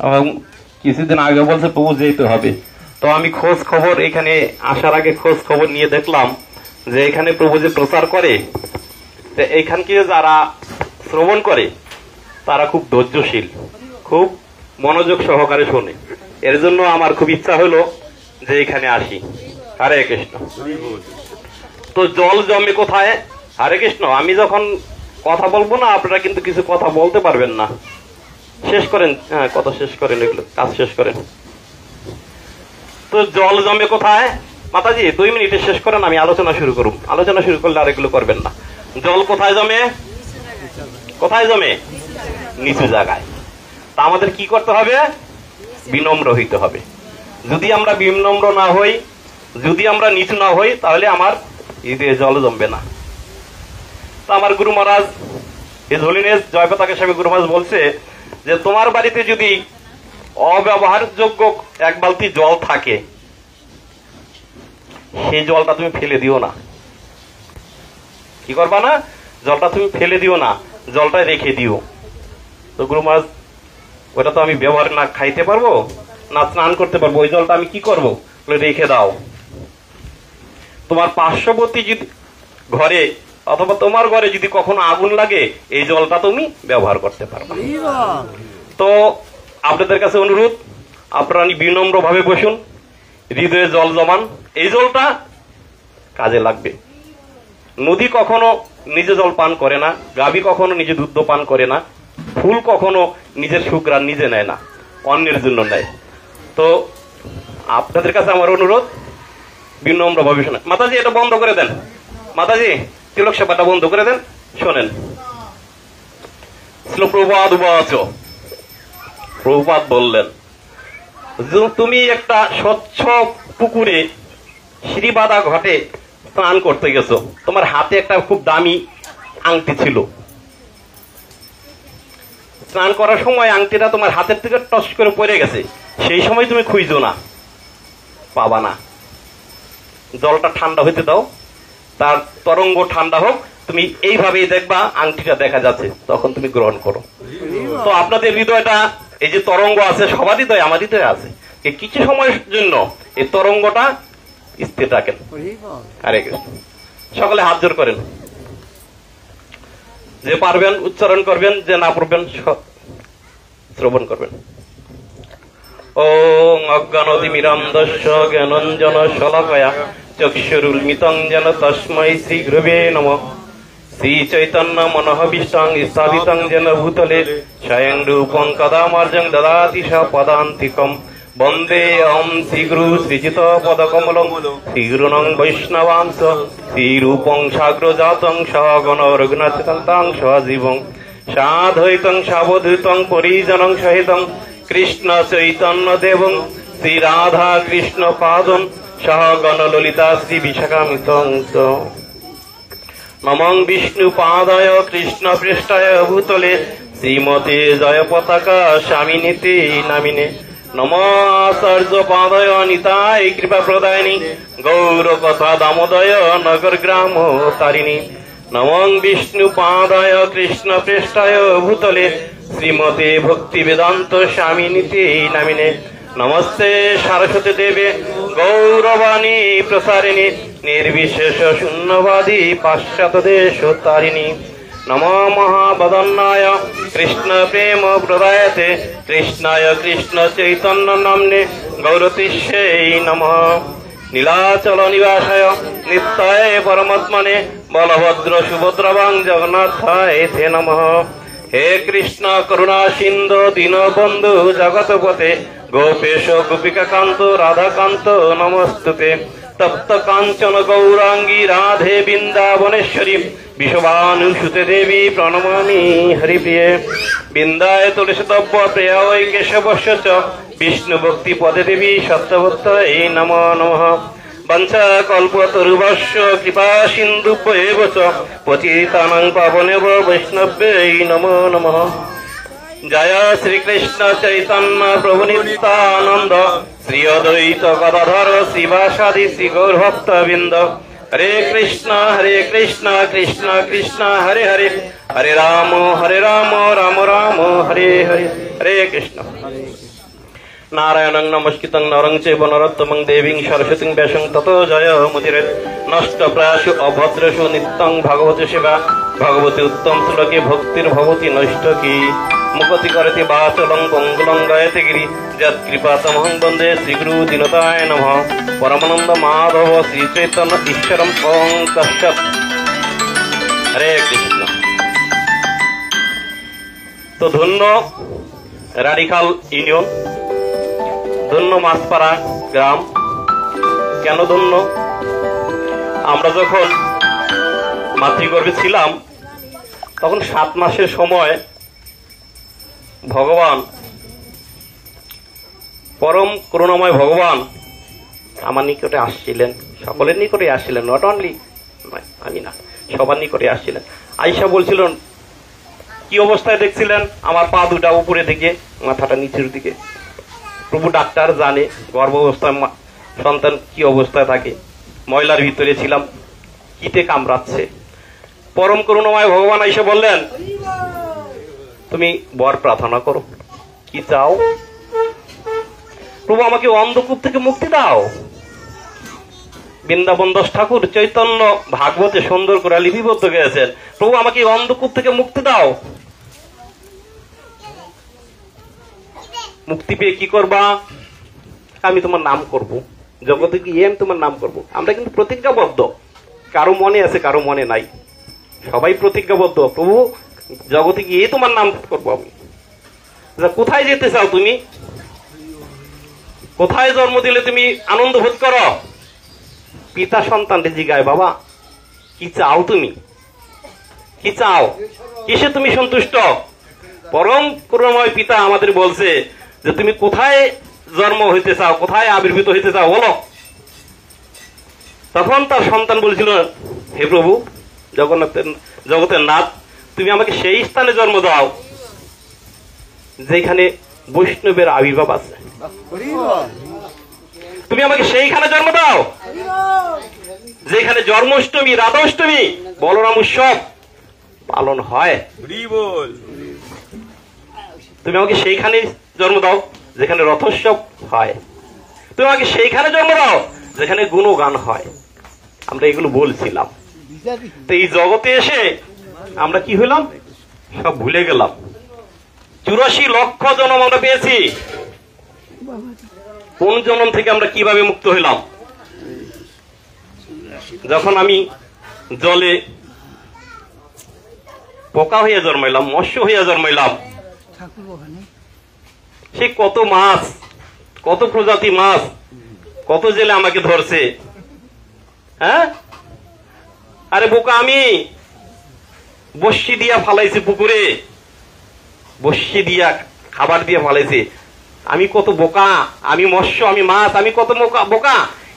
এবং কিছুদিন আগে বলছে প্রভু যেতে হবে। তো আমি খোঁজ খবর এখানে আসার আগে খোঁজ খবর নিয়ে দেখলাম যে এখানে প্রভু যে প্রচার করে, এইখানকে যারা শ্রবণ করে তারা খুব ধৈর্যশীল, খুব মনোযোগ সহকারে শোনে। এর জন্য আমার খুব ইচ্ছা হলো যে এখানে আসি। হরে কৃষ্ণ। তো জল জমে কোথায়? হরে কৃষ্ণ। আমি যখন কথা বলবো না, আপনারা কিন্তু কিছু কথা বলতে পারবেন না। শেষ করেন, হ্যাঁ কথা শেষ করেন, এগুলো কাজ শেষ করেন। তো জল জমে কোথায়? মাতাজি 2 মিনিটে শেষ করেন, আমি আলোচনা শুরু করব। আলোচনা শুরু করলে আর এগুলো করবেন না। জল কোথায় জমে? কোথায় জমে? নিচু জায়গায়। তা আমাদের কি করতে হবে? বিনম্র হইতে হবে। যদি আমরা বিনম্র না হই, যদি আমরা নিচু না হই, তাহলে আমার হৃদয়ে জল জমবে না। তো আমার গুরু মহারাজ হিজ হোলিনেস জয়পতাকা স্বামী গুরু মহারাজ বলছে যে তোমার বাড়িতে যদি অব্যবহারযোগ্য 1 বালতি জল থাকে, সেই জলটা তুমি ফেলে দিও না। কি করবা না? জলটা তুমি ফেলে দিও না, জলটা রেখে দিও। তো গুরু মহারাজ, ওটা তো আমি ব্যবহার না খাইতে পারবো না, স্নান করতে পারবো, ওই জলটা আমি কি করবো? রেখে দাও। তোমার পার্শ্ববর্তী যদি ঘরে অথবা তোমার ঘরে যদি কখনো আগুন লাগে, এই জলটা তুমি ব্যবহার করতে পারবে। তো আপনাদের কাছে অনুরোধ, আপনারা বিনম্র ভাবে বসুন, হৃদয়ে জল জমান, এই জলটা কাজে লাগবে। নদী কখনো নিজে জল পান করে না, গাভী কখনো নিজে দুধ পান করে না, ফুল কখনো নিজের সুঘ্রাণ নিজে নেয় না, অন্যের জন্য নেয়। তো আপনাদের কাছে আমার অনুরোধ, বিনম্র ভাবে শোনেন। মাতাজি এটা বন্ধ করে দেন, মাতাজি তিলক সেবাটা বন্ধ করে দেন, শোনেন। প্রভুপাদ উবাচ, প্রভুপাদ বললেন, তুমি একটা স্বচ্ছ পুকুরে শ্রীবাদা ঘাটে স্নান করতে গেছো, তোমার হাতে একটা খুব দামি আংটি ছিল। স্নান করার সময় আংটিটা তোমার হাতের থেকে টস করে পড়ে গেছে, সেই সময় তুমি খুঁজো না, পাবা না। জলটা ঠান্ডা হইতে দাও, তার তরঙ্গ ঠান্ডা হোক, তুমি এইভাবেই দেখবা আংটিটা দেখা যাচ্ছে, তখন তুমি গ্রহণ করো। তো আপনাদের হৃদয়টা, এই যে তরঙ্গ আছে, সবার হৃদয় আমার হৃদয়ে আছে, কিছু সময়ের জন্য এই তরঙ্গটা স্থির রাখেন। হরে কৃষ্ণ। সকলে হাত জোর করেন, যে পারবেন উচ্চারণ করবেন, যে না পারবেন শ্রবণ করবেন। ওং অজ্ঞানতিমিরান্ধস্য জ্ঞানাঞ্জন শলাকয়া চক্ষুরুন্মিলিতং যেন তস্मै শ্রী গুরবে নমঃ। শ্রী চৈতন্য মনোহভীষ্টং স্থাপিতং যেন ভূতলে স্বয়ং রূপং কদা মার্জং দদাতি স পদান্তিকম। বন্দে অহং শ্রীগুরু শ্রীজিত পদকমলং শ্রীগুরুণং বৈষ্ণবাংশ শ্রীরূপং সাগ্রজাতং সগণ রঘুনাথং সজীবং সাধৈতং সাবধূতং পরিজনং সহিতং কৃষ্ণ চৈতন্য দেবং শ্রী রাধা কৃষ্ণ পাদং সহগণ ললিতা শ্রী বিশাখামিতং। নমঃ বিষ্ণু পাদায় কৃষ্ণ পৃষ্ঠায় ভূতলে শ্রীমতে জয় পতাকা স্বামিনীতে নামিনে। নমঃ আচার্য পাদায় নিতাই কৃপা প্রদায়িনী গৌর কথা দামোদয় নগর গ্রাম তারিণী। নমঃ বিষ্ণু পাদায় কৃষ্ণ পৃষ্ঠায় ভূতলে শ্রীমতে ভক্তি বেদান্ত স্বামিনীতে নামিনে। নমস্তে সরস্বতী দেবে গৌরবাণী প্রসারিণী নির্বিশেষ শূন্যবাদী পাশ্চাত্য দেশ তারিণী। নমো মহাবদন্নায় কৃষ্ণ প্রেম প্রদায়তে কৃষ্ণায় কৃষ্ণ চৈতন্য নাম্নে গৌরতিষ্যে নমঃ। নীলাচল নিবাসায় নিত্যায় পরমাত্মনে বলভদ্র সুভদ্রবাং জগন্নাথায় তে নমঃ। হে কৃষ্ণ করুণা সিন্ধু দীনবন্ধু জগৎপতে গোপেশ গোপিকা কান্ত রাধাকান্ত নমস্তুতে। তপ্ত কাঞ্চন গৌরাঙ্গী রাধে বৃন্দাবনেশ্বরী বিশ্বভানুসুতে দেবী প্রণমামি হরিপ্রিয়ে। বৃন্দায় তুলসীতব্য প্রিয় কেশবস্য চ বিষ্ণু ভক্তি পদে দেবী সত্যবত্তয়ে নমো নমঃ। বঞ্চা কল্পতরুভস্য কৃপা সিন্ধুভ্যেব চ পতিতানাং পাবনেব বৈষ্ণব্যৈ নমো নমঃ। জয় শ্রীকৃষ্ণ চৈতন্য প্রভু নিত্যানন্দ শ্রী অদ্বৈত গদাধর শিবাসাদি শ্রী গৌরভক্তবৃন্দ। হরে কৃষ্ণ কৃষ্ণ কৃষ্ণ হরে হরে হরে রাম রাম রাম হরে হরে, হরে কৃষ্ণ। নারায়ণং নমস্কৃতং নরং চৈব নরোত্তমং দেবীং সরস্বতীং ব্যাসং ততো জয় মুদিরেৎ। নষ্ট প্রায়সু অভদ্রেষু নিত্যং ভগবতী সেবা, ভগবতী উত্তম শ্লোকে ভক্তির ভবতি নষ্ট কি। মুখতি করতি বাচলং পঙ্গুলং গায়তে গিরি, যৎ কৃপাতমহং বন্দে শ্রীগুরু দীনতায় নমঃ। পরমানন্দ মাধব শ্রী চৈতন্য ঈশ্বরম ওং তৎসৎ। হরে কৃষ্ণ। তো ধন্য রাডিকাল ইউনিয়ন, ধন্য মাছপাড়া গ্রাম। কেন ধন্য? আমরা যখন মাতৃগর্ভে ছিলাম তখন 7 মাসের সময় ভগবান, পরম করুণাময় ভগবান আমার নিকটে আসছিলেন, সকলের নিকটে আসছিলেন, নট অনলি আমি না, সবার নিকটে আসছিলেন। আয়েশা বলছিলেন কি অবস্থায় দেখছিলেন? আমার পা দুটা উপরে দিকে, মাথাটা নিচের দিকে। প্রভু ডাক্তার জানে গর্ভাবস্থায় সন্তান কি অবস্থায় থাকে। ময়লার ভিতরে ছিলাম, কিতে কামড়াচ্ছে। পরম করুণাময় ভগবান এসে বললেন, তুমি বর প্রার্থনা করো, কি চাও? প্রভু আমাকে অন্ধকূপ থেকে মুক্তি দাও। বৃন্দাবন দাস ঠাকুর চৈতন্য ভাগবতে সুন্দর করে লিপিবদ্ধ গেছেন, প্রভু আমাকে অন্ধকূপ থেকে মুক্তি দাও। মুক্তি পেয়ে কি করবা? আমি তোমার নাম করব, জগতে গিয়ে আমি তোমার নাম করব। আমরা কিন্তু প্রতিজ্ঞাবদ্ধ, কারো মনে আছে কারো মনে নাই, সবাই প্রতিজ্ঞাবদ্ধ, প্রভু জগতে গিয়ে তোমার নাম করবো আমি। কোথায় যেতে চাও তুমি? কোথায় জন্ম দিলে তুমি আনন্দ বোধ করো? পিতা সন্তানকে জিগায়, বাবা কি চাও তুমি? কি চাও? কিসে তুমি সন্তুষ্ট? পরম করুণাময় পিতা আমাদের বলছে যে তুমি কোথায় জন্ম হইতে চাও, কোথায় আবির্ভূত হইতে চাও বলো। তখন তার সন্তান বলছিল, হে প্রভু জগতের নাথ, তুমি আমাকে সেই স্থানে জন্ম দাও যেখানে বৈষ্ণবের আবির্ভাব আছে। তুমি আমাকে সেইখানে জন্ম দাও যেখানে জন্মাষ্টমী, রাধাষ্টমী, বলরাম উৎসব পালন হয়। তুমি আমাকে সেইখানে জন্ম দাও যেখানে রথোৎসব হয়। তুমি আমাকে সেইখানে জন্ম দাও যেখানে গুণগান হয়। আমরা এগুলো বলছিলাম। তো এই জগতে এসে আমরা কি হইলাম? সব ভুলে গেলাম। 84 লক্ষ জন্ম আমরা পেয়েছি। কোন জন্ম থেকে আমরা কিভাবে মুক্ত হইলাম? যখন আমি জলে পোকা হইয়া জন্মাইলাম, মৎস্য হইয়া জন্মাইলাম, সে কত মাছ, কত প্রজাতি মাছ, কত জেলে আমাকে ধরছে। হ্যাঁ, আরে বোকা, আমি বর্ষি দিয়া ফালাইছি পুকুরে, বর্ষি দিয়া খাবার দিয়ে ফালাইছি। আমি কত বোকা, আমি মৎস্য, আমি মাছ, আমি কত বোকা।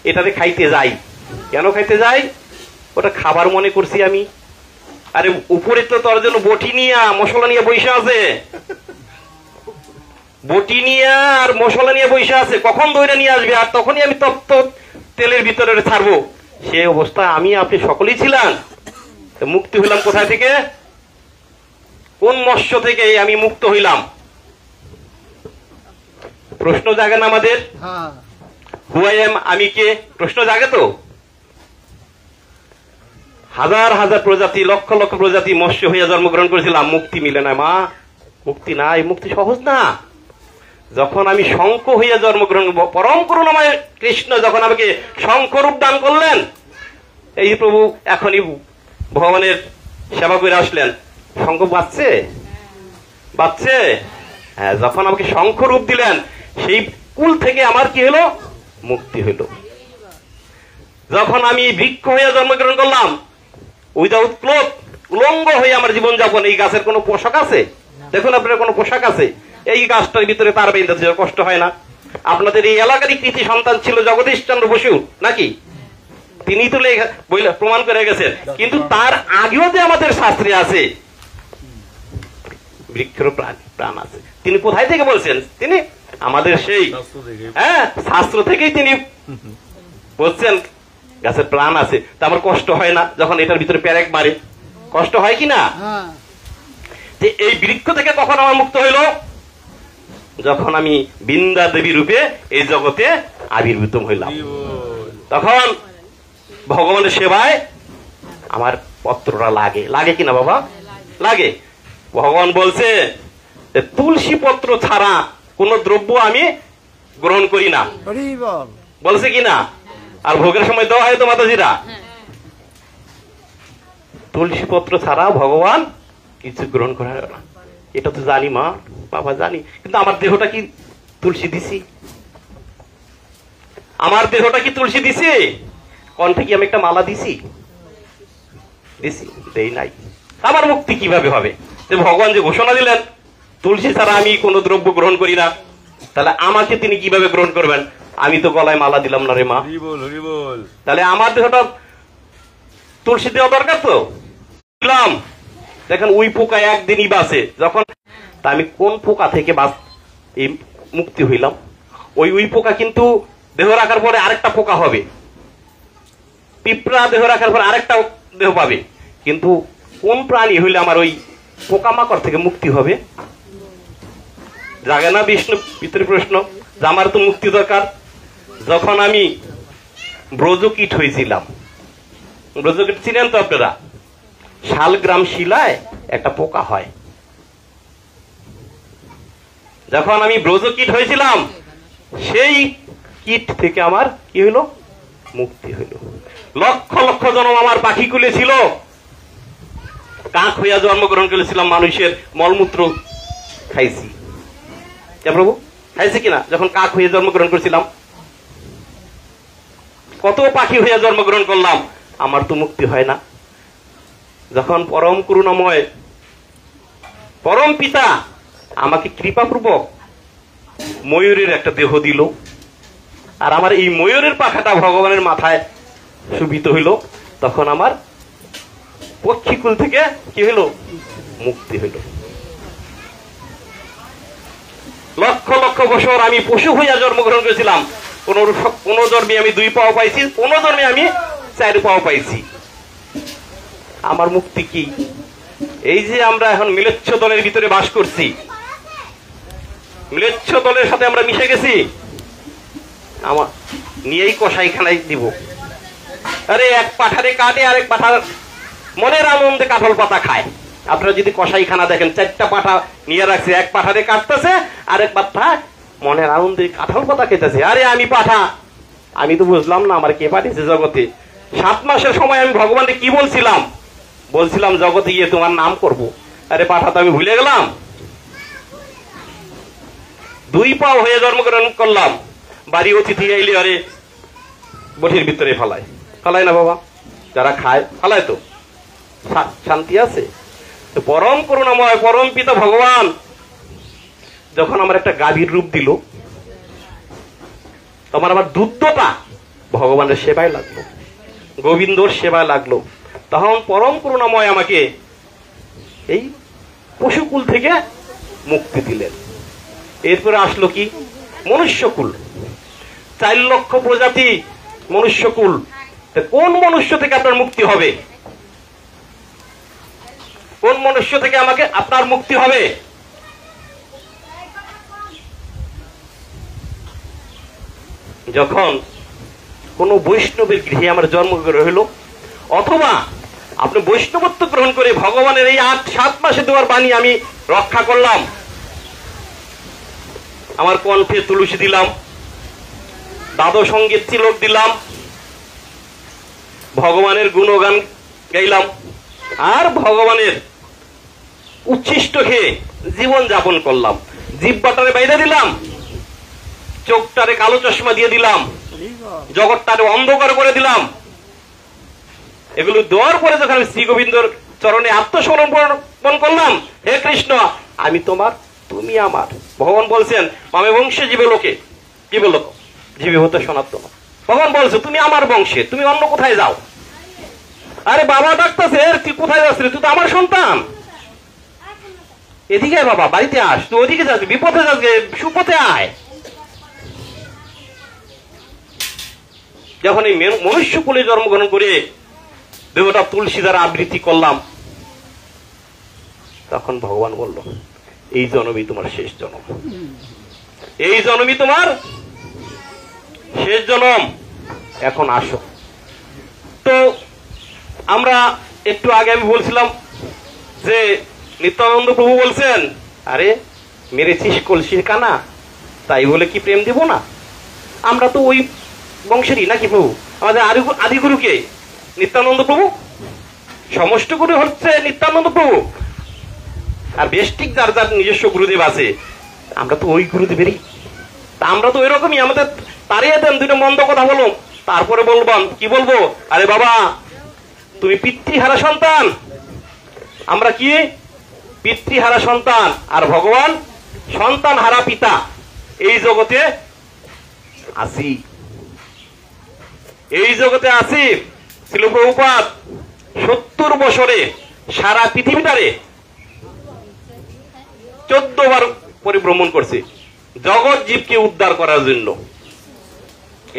এটাতে খাইতে যাই। কেন খাইতে যাই? ওটা খাবার মনে করছি আমি। আরে উপরে তো তোর জন্য বটি নিয়ে মশলা নিয়ে বৈশা আছে, বটি নিয়ে আর মশলা নিয়ে বৈশা আছে। কখন দইটা নিয়ে আসবে আর তখনই আমি তপ্ত তেলের ভিতরে ছাড়বো। সে অবস্থায় আমি আপনি সকলেই ছিলাম। মুক্তি হইলাম কোথায় থেকে? কোন মৎস্য থেকে আমি মুক্ত হইলাম? প্রশ্ন জাগে না আমাদের? হু আই এম, আমি কে? প্রশ্ন জাগে তো? হাজার হাজার প্রজাতি, লক্ষ লক্ষ প্রজাতি মৎস্য হইয়া জন্মগ্রহণ করেছিলাম, মুক্তি মিলে না মা, মুক্তি নাই। মুক্তি সহজ না। যখন আমি শঙ্খ হইয়া জন্মগ্রহণ, পরম করুণাময় কৃষ্ণ যখন আমাকে শঙ্খ রূপ দান করলেন, এই প্রভু এখনই ভগবানের সেবা করে আসলেন, শঙ্খ বাজছে, বাজছে। হ্যাঁ, যখন আমাকে শঙ্খ রূপ দিলেন, সেই কুল থেকে আমার কি হলো? মুক্তি হইল। যখন আমি বৃক্ষ হইয়া জন্মগ্রহণ করলাম, উইদাউট ক্লোথ, উলঙ্গ হয়ে আমার জীবনযাপন। এই গাছের কোনো পোশাক আছে? দেখুন আপনার কোনো পোশাক আছে? এই গাছটার ভিতরে তার বেঁধে কষ্ট হয় না? আপনাদের এই এলাকারই কৃতি সন্তান ছিল জগদীশ চন্দ্র বসু, নাকি? তিনি তো প্রমাণ করে গেছেন। কিন্তু তার আগেও যে আমাদের শাস্ত্রে আছে বৃক্ষের প্রাণ আছে। তিনি কোথায় থেকে বলছেন? তিনি আমাদের সেই শাস্ত্র থেকেই তিনি বলছেন গাছের প্রাণ আছে। তা আমার কষ্ট হয় না যখন এটার ভিতরে প্যারেক মারে? কষ্ট হয় কি না? যে এই বৃক্ষ থেকে কখন আমার মুক্ত হইল? যখন আমি বৃন্দা দেবী রূপে এই জগতে আবির্ভূত হইলাম। তখন ভগবানের সেবায় আমার পত্রটা লাগে, লাগে কিনা বাবা? লাগে। ভগবান বলছে তুলসী পত্র ছাড়া কোন দ্রব্য আমি গ্রহণ করি না, বলছে কিনা? আর ভোগের সময় দেওয়া হয় তো মাতাজিরা, তুলসী পত্র ছাড়া ভগবান কিছু গ্রহণ করা হয় না। এটা তো জানি মা, বাবা জানি, কিন্তু আমার দেহটা কি তুলসী দিছি? আমার দেহটা কি তুলসী দিছি? কণ্ঠে কি আমি একটা মালা দিছি? দিছি? দেই নাই। আমার মুক্তি কিভাবে হবে? যে ভগবান যে ঘোষণা দিলেন তুলসী ছাড়া আমি কোন দ্রব্য গ্রহণ করি না, তাহলে আমাকে তিনি কিভাবে গ্রহণ করবেন? আমি তো গলায় মালা দিলাম না রে মা, তাহলে আমার দেহটা তুলসী দেওয়া দরকার তো দিলাম। দেখেন ওই পোকা একদিনই বাঁচে, যখন আমি কোন পোকা থেকে এই মুক্তি হইলাম? ওই পোকা কিন্তু দেহ রাখার পরে আরেকটা পোকা হবে, পিঁপড়া দেহ রাখার পরে আরেকটা দেহ পাবে, কিন্তু কোন প্রাণী হইলে আমার ওই পোকামাকড় থেকে মুক্তি হবে? জাগে না বিষ্ণু ভিতরে প্রশ্ন যে আমার তো মুক্তি দরকার। যখন আমি ব্রজকীট হয়েছিলাম, ব্রজকীট ছিলেন তো আপনারা, শালগ্রাম শিলায় একটা পোকা হয়। যখন আমি ব্রজকীট হয়েছিলাম সেই কীট থেকে আমার কি হইল? মুক্তি হইল। লক্ষ লক্ষ জন্ম আমার পাখি কুলে ছিল, কাক হইয়া জন্মগ্রহণ করেছিলাম, মানুষের মলমূত্র খাইছি। প্রভু খাইছি কিনা? যখন কাক হয়ে জন্মগ্রহণ করেছিলাম, কত পাখি হইয়া জন্মগ্রহণ করলাম, আমার তো মুক্তি হয় না। যখন পরম করুণাময় পরম পিতা আমাকে কৃপাপূর্বক ময়ূরের একটা দেহ দিল, আর আমার এই ময়ূরের পাখাটা ভগবানের মাথায় শোভিত হইল, তখন আমার পক্ষীকুল থেকে কি হইল? মুক্তি হইল। লক্ষ লক্ষ বছর আমি পশু হইয়া জন্মগ্রহণ করেছিলাম, কোন জন্মে আমি 2 পাও পাইছি, কোন জন্মে আমি 4 পাও পাইছি। আমার মুক্তি কি? এই যে আমরা এখন মিলেচ্ছ দলের ভিতরে বাস করছি, মিলেচ্ছ দলের সাথে আমরা মিশে গেছি, আমার নিয়েই কসাইখানায় দিব। আরে এক পাঠারে কাটে, আরেক পাঠার মনের আনন্দে কাঁঠাল পাতা খায়। আপনারা যদি কসাইখানা দেখেন, 4টা পাঠা নিয়ে রাখছে, এক পাঠারে কাটতেছে, আরেক পাঠা মনের আনন্দে কাঁঠাল পাতা খেতেছে। আরে আমি পাঠা, আমি তো বুঝলাম না আমার কে পাঠিয়েছে জগতে। 7 মাসের সময় আমি ভগবানকে কি বলছিলাম? বলছিলাম জগতে গিয়ে তোমার নাম করব। আরে পাঠা তো আমি ভুলে গেলাম। 2 পাও হয়ে জন্মগ্রহণ করলাম, বাড়ি অতিথি আইলে আরে বটির ভিতরে ফালায়, ফালায় না বাবা? যারা খায় ফালায় তো, শান্তি আছে? পরম করুণাময় পরম পিতা ভগবান যখন আমার একটা গাভীর রূপ দিল, তখন আমার দুধটা ভগবানের সেবায় লাগলো, গোবিন্দর সেবায় লাগলো। তখন পরম করুণাময় আমাকে এই পশুকুল থেকে মুক্তি দিলেন। এরপরে আসলো কি? মনুষ্যকুল। 4 লক্ষ প্রজাতি মনুষ্যকুল। কোন মনুষ্য থেকে আপনার মুক্তি হবে? কোন মনুষ্য থেকে আমাকে আপনার মুক্তি হবে? যখন কোন বৈষ্ণবের গৃহে আমার জন্মগ্রহণ হইল, অথবা আপনি বৈষ্ণবত্ব গ্রহণ করে ভগবানের এই 7 মাসে দেওয়ার বাণী আমি রক্ষা করলাম, আমার কণ্ঠে তুলসী দিলাম, দাদু সঙ্গীত তিলক দিলাম, ভগবানের গুণগান গাইলাম, আর ভগবানের উচ্ছিষ্ট খেয়ে জীবন যাপন করলাম। জিহ্বাটারে বাইরে দিলাম, চোখটারে কালো চশমা দিয়ে দিলাম, জগৎটারে অন্ধকার করে দিলাম। এগুলো দেওয়ার পরে যখন আমি শ্রী গোবিন্দর চরণে আত্মসমর্পণ করলাম, হে কৃষ্ণ আমি তোমার, তুমি আমার। ভগবান বলছেন মামে বংশে জীবে লোকে, জীবে লোক জীবে হতে সনাতন। ভগবান বলছে তুমি আমার বংশে, তুমি অন্য কোথায় যাও? আরে বাবা ডাকতেছে, তুই কোথায় যাচ্ছিস? তুই তো আমার সন্তান, এদিকে বাবা, বাড়িতে আস। তুই ওদিকে যাচ্ছি, বিপথে যাচ্ছে, সুপথে আয়। যখন এই মনুষ্য কুলে জন্মগ্রহণ করে দেহটা তুলসী দ্বারা আবৃত্তি করলাম, তখন ভগবান বলল, এই জন্মই তোমার শেষ জন্ম, এই জন্মই তোমার শেষ জন্ম, এখন আসো। তো আমরা একটু আগে আমি বলছিলাম যে নিত্যানন্দ প্রভু বলছেন, আরে মেরেছিস কলসির কানা, তাই বলে কি প্রেম দিব না? আমরা তো ওই বংশেরই নাকি প্রভু? আমাদের আদিগুরুকে নিত্যানন্দ প্রভু, সমষ্ট গুরু হচ্ছে নিত্যানন্দ প্রভু, আর বেষ্টিক যার যার নিজস্ব গুরুদেব আছে, আমরা তো ওই গুরুদেবেরই। তা আমরা তো ওই রকমই, আমাদের তাড়িয়ে দেন দুটো মন্দ কথা বলো, তারপরে বলবাম কি বলবো, আরে বাবা তুমি পিতৃহারা সন্তান, আমরা কি পিতৃহারা সন্তান, আর ভগবান সন্তান হারা পিতা। এই জগতে আসি, এই জগতে আসি। ছিল প্রভুপাদ 70 বছরে সারা পৃথিবীটারে 14 বার পরিভ্রমণ করছে জগৎ জীবকে উদ্ধার করার জন্য।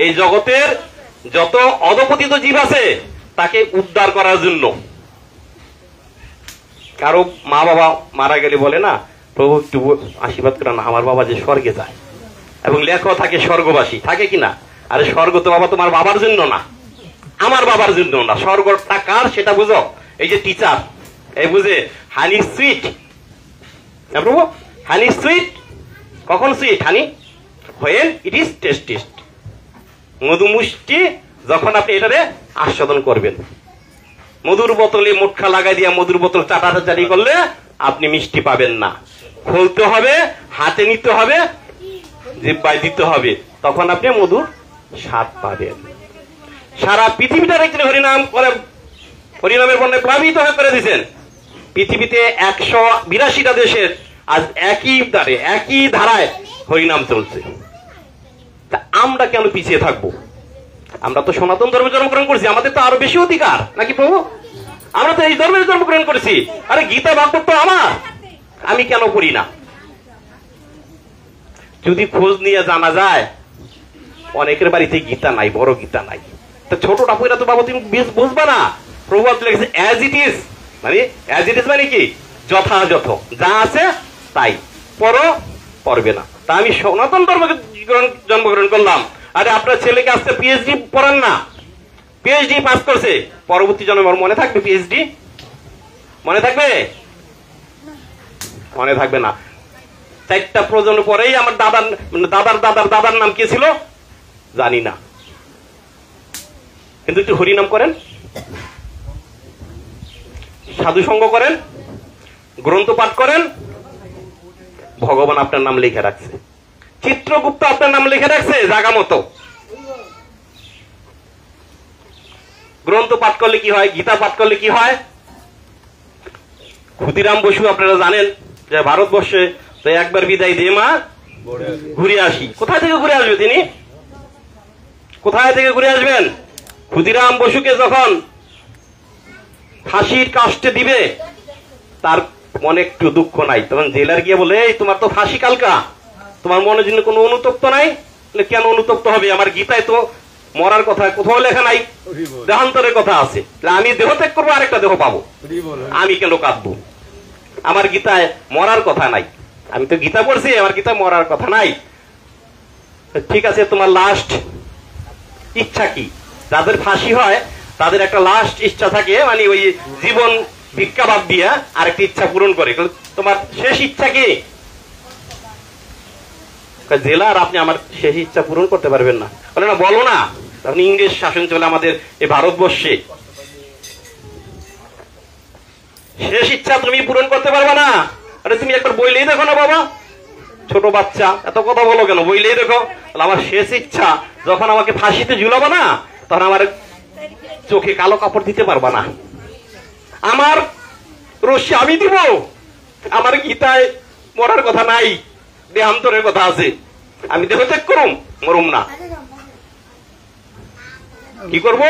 এই জগতের যত অধপতিত জীব আছে তাকে উদ্ধার করার জন্য। কারো মা বাবা মারা গেলে বলে না, প্রভু একটু আশীর্বাদ করেন, আমার বাবা যে স্বর্গে যায়, এবং লেখা থাকে স্বর্গবাসী, থাকে কিনা? আরে স্বর্গ তো বাবা তোমার বাবার জন্য না, আমার বাবার জন্য না, স্বর্গটা কার সেটা বুঝো। এই যে টিচার এই বুঝে হানি সুইট, প্রভু হানি সুইট, কখন sweet honey? When it is tastiest, মধুমুষ্টি যখন আপনি এটারে আস্বাদন করবেন। মধুর বোতলে মুটখা লাগাই দিয়া মধুর বোতল চাটাচাটি করলে আপনি মিষ্টি পাবেন না, খুলতে হবে, হাতে নিতে হবে, জিহ্বায় দিতে হবে, তখন আপনি মধুর স্বাদ পাবেন। সারা পৃথিবীটার একজন হরিনাম করে, হরিনামের বন্যায় প্লাবিত হয়ে করে দিয়েছেন। পৃথিবীতে 182টা দেশের আজ একই ধারায় হরিনাম চলছে। তা আমরা কেন পিছিয়ে থাকবো? আমরা তো সনাতন ধর্মে জন্মগ্রহণ করছি, আমাদের তো আরো বেশি অধিকার নাকি প্রভু? আমরা তো এই ধর্মে জন্মগ্রহণ করেছি। আরে গীতা ভাগবত তো আমার, আমি কেন পড়ি না? যদি খোঁজ নিয়ে জানা যায় অনেকের বাড়িতে গীতা নাই, বড় গীতা নাই, তা ছোটটা পড়া তো বাবা তুমি বুঝবা না। প্রভু লিখেছে অ্যাজ ইট ইজ, মানে অ্যাজ ইট ইজ মানে কি? যথাযথ যা আছে তাই পড়ো, পড়বে না। তা আমি সনাতন ধর্মে জন্মগ্রহণ করলাম। আরে আপনার ছেলেকে আজকে পিএইচডি পড়ান না, পিএইচডি পাস করছে, পরবর্তী জন্মে মনে থাকবে পিএইচডি? মনে থাকবে? মনে থাকবে না। 4টা প্রজন্ম পরেই আমার দাদার দাদার দাদার দাদার নাম কি ছিল জানি না, কিন্তু একটু হরিনাম করেন, সাধু সঙ্গ করেন, গ্রন্থ পাঠ করেন, ভগবান আপনার নাম লিখে রাখছে, চিত্রগুপ্ত আপনার নাম লিখে রাখছে জায়গা মতো। গ্রন্থ পাঠ করলে কি হয়, গীতা পাঠ করলে কি হয়? ক্ষুদিরাম বসু আপনারা জানেন যে ভারতবর্ষে তো একবার বিদায় দিয়ে মা ঘুরে আসি। কোথায় থেকে ঘুরে আসবে তিনি? কোথায় থেকে ঘুরে আসবেন? ক্ষুদিরাম বসুকে যখন ফাঁসির কাস্টে দিবে তার মনে একটু দুঃখ নাই, তখন জেলার গিয়ে বলে, এই তোমার তো ফাঁসি কালকা, তোমার মনের জন্য কোনো অনুতপ্ত নাই? কেন অনুতপ্ত হবে? আমার গীতায় তো মরার কথা কোথাও লেখা নাই, দেহান্তরের কথা আছে। আমি দেহ ত্যাগ করবো, আরেকটা দেহ পাবো, আমি কেন কাঁদবো? আমার গীতায় মরার কথা নাই। আমি তো গীতা পড়ছি, আমার গীতায় মরার কথা নাই। ঠিক আছে, তোমার লাস্ট ইচ্ছা কি? যাদের ফাঁসি হয় তাদের একটা লাস্ট ইচ্ছা থাকে, মানে ওই জীবন ভিক্ষা বাদ দিয়ে আরেকটা ইচ্ছা পূরণ করে। তোমার শেষ ইচ্ছা কি? জেলার আপনি আমার শেষ ইচ্ছা পূরণ করতে পারবেন না। বলে না, বলো না। তখন ইংরেজ শাসন চলে আমাদের এই ভারতবর্ষে, শেষ ইচ্ছা তুমি পূরণ করতে পারবে না। আরে তুমি একবার বইলেই দেখো না বাবা, ছোট বাচ্চা এত কথা বলো কেন? বইলেই দেখো। আমার শেষ ইচ্ছা, যখন আমাকে ফাঁসিতে ঝুলাবো না, তখন আমার চোখে কালো কাপড় দিতে পারবা না, আমার রশ্মি আমি দিব। আমার গীতায় মরার কথা নাই, দেহান্তরের কথা আছে। আমি দেহ ত্যাগ করুম, মরুম না। কি করব?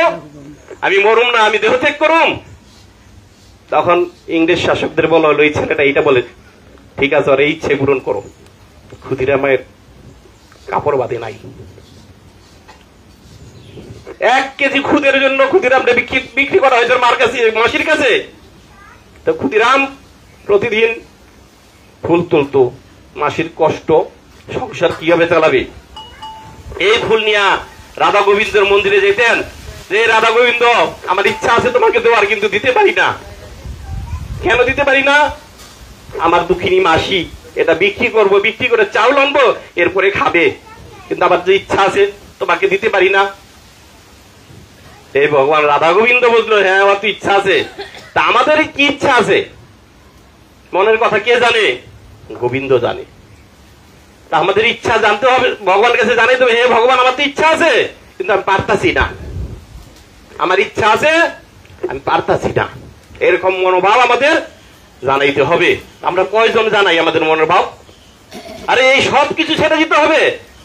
আমি মরুম না, আমি দেহ ত্যাগ করুম। তখন ইংরেজ শাসকদের বলা হলো, এই ছেলেটা এইটা বলে, ঠিক আছে ওর এই ইচ্ছে পূরণ করো। ক্ষুদিরামের কাপড় বাদে নাই। 1 কেজি খুদের জন্য ক্ষুদিরাম বিক্রি করা হয়েছে মার কাছে, মাসির কাছে। তো ক্ষুদিরাম প্রতিদিন ফুল তুলতো, মাসির কষ্ট, সংসার কিভাবে চালাবে, এই ফুল নিয়ে রাধা গোবিন্দের মন্দিরে যেতেন যে রাধা গোবিন্দ আমার ইচ্ছা আছে তোমাকে দেওয়ার, কিন্তু দিতে পারি না। কেন দিতে পারি না? আমার দুঃখিনী মাসি এটা বিক্রি করব, বিক্রি করে চাউল আনবো, এরপরে খাবে, কিন্তু আমার যে ইচ্ছা আছে তোমাকে দিতে পারি না। এই ভগবান রাধা গোবিন্দ বুঝলো, হ্যাঁ আমার তো ইচ্ছা আছে। তা আমাদের কি ইচ্ছা আছে, মনের কথা কে জানে? গোবিন্দ জানে। তা আমাদের ইচ্ছা জানতে হবে, ভগবানের কাছে জানাইতে হবে, হে ভগবান আমার তো ইচ্ছা আছে কিন্তু আমি পারতাছি না, আমার ইচ্ছা আছে আমি পারতাছি না, এরকম মনোভাব আমাদের জানাইতে হবে। আমরা কয়জন জানাই আমাদের মনের ভাব? আরে এই সব কিছু ছেড়ে দিতে হবে।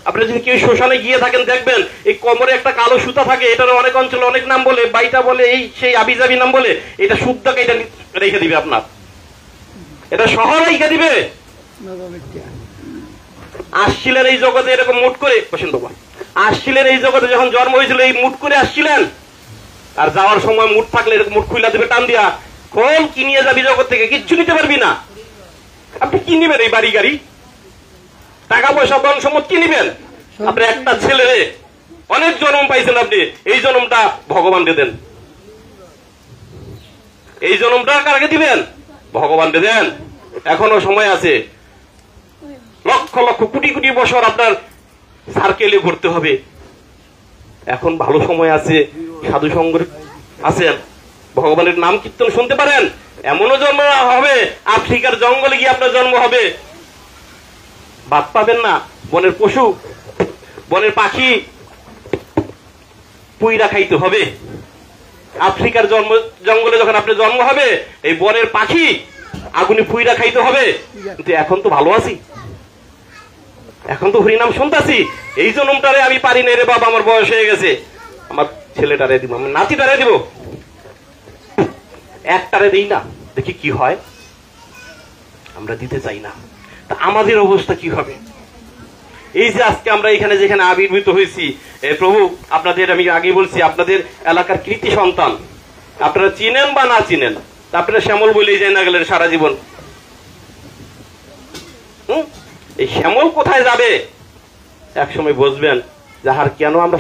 আপনারা যদি কেউ শ্মশানে গিয়ে থাকেন দেখবেন এই কোমরে একটা কালো সুতা থাকে, এটার অনেক অঞ্চলে অনেক নাম বলে, বাইটা বলে, এই সেই আবিজাবি নাম বলে, এটা শুদ্ধকে এটা রেখে দিবে আপনার, এটা শহর রেখে দিবে। আসছিলেন এই জগতে এরকম মুট করে, বসেন বাবা, আসছিলেন এই জগতে যখন জন্ম হয়েছিল এই মুট করে আসছিলেন, আর যাওয়ার সময় মুট থাকলে এরকম মুট খুইলা দেবে টান দিয়া, কোন কি নিয়ে যাবি জগৎ থেকে? কিচ্ছু নিতে পারবি না। আপনি কি নিবেন? এই বাড়ি গাড়ি, টাকা পয়সা, ধন সম্পদ কি নিবেন? আপনি একটা ছেলে অনেক জন্ম পাইছেন, আপনি এই জন্মটা ভগবানকে দেন, এই জন্মটা কারকে দিবেন? ভগবানকে দেন। এখনো সময় আছে, লক্ষ লক্ষ কোটি কোটি বছর আপনার সার্কেলে ঘুরতে হবে। এখন ভালো সময় আছে, সাধু সঙ্গ আছেন, ভগবানের নাম কীর্তন শুনতে পারেন। এমনও জন্ম হবে আফ্রিকার জঙ্গলে গিয়ে আপনার জন্ম হবে, বাদ পাবেন না। বনের পশু, বনের পাখি পুইরা খাইতে হবে। আফ্রিকার জঙ্গলে যখন আপনার জন্ম হবে এই বনের পাখি আগুনে পুইরা খাইতে হবে। কিন্তু এখন তো ভালো আছি, এখন তো হরিনাম শুনতেছি, এই জন্মটারে আমি পারি না রে বাবা, আমার বয়স হয়ে গেছে, আমার ছেলেটারে দিব, আমার নাতিটারে দিব, একটারে দিই না, দেখি কি হয়। আমরা দিতে চাই না। তা আমাদের অবস্থা কি হবে? এই যে আজকে আমরা এখানে যেখানে আবির্ভূত হয়েছি, প্রভু আপনাদের, আমি আগে বলছি, আপনাদের এলাকার কৃতি সন্তান, আপনারা চিনেন বা না চিনেন, আপনারা শ্যামল বলেই যায় না গেলেন সারা জীবন। এই শ্যামল কোথায় যাবে? একসময় বুঝবেন যাহার কেন আমরা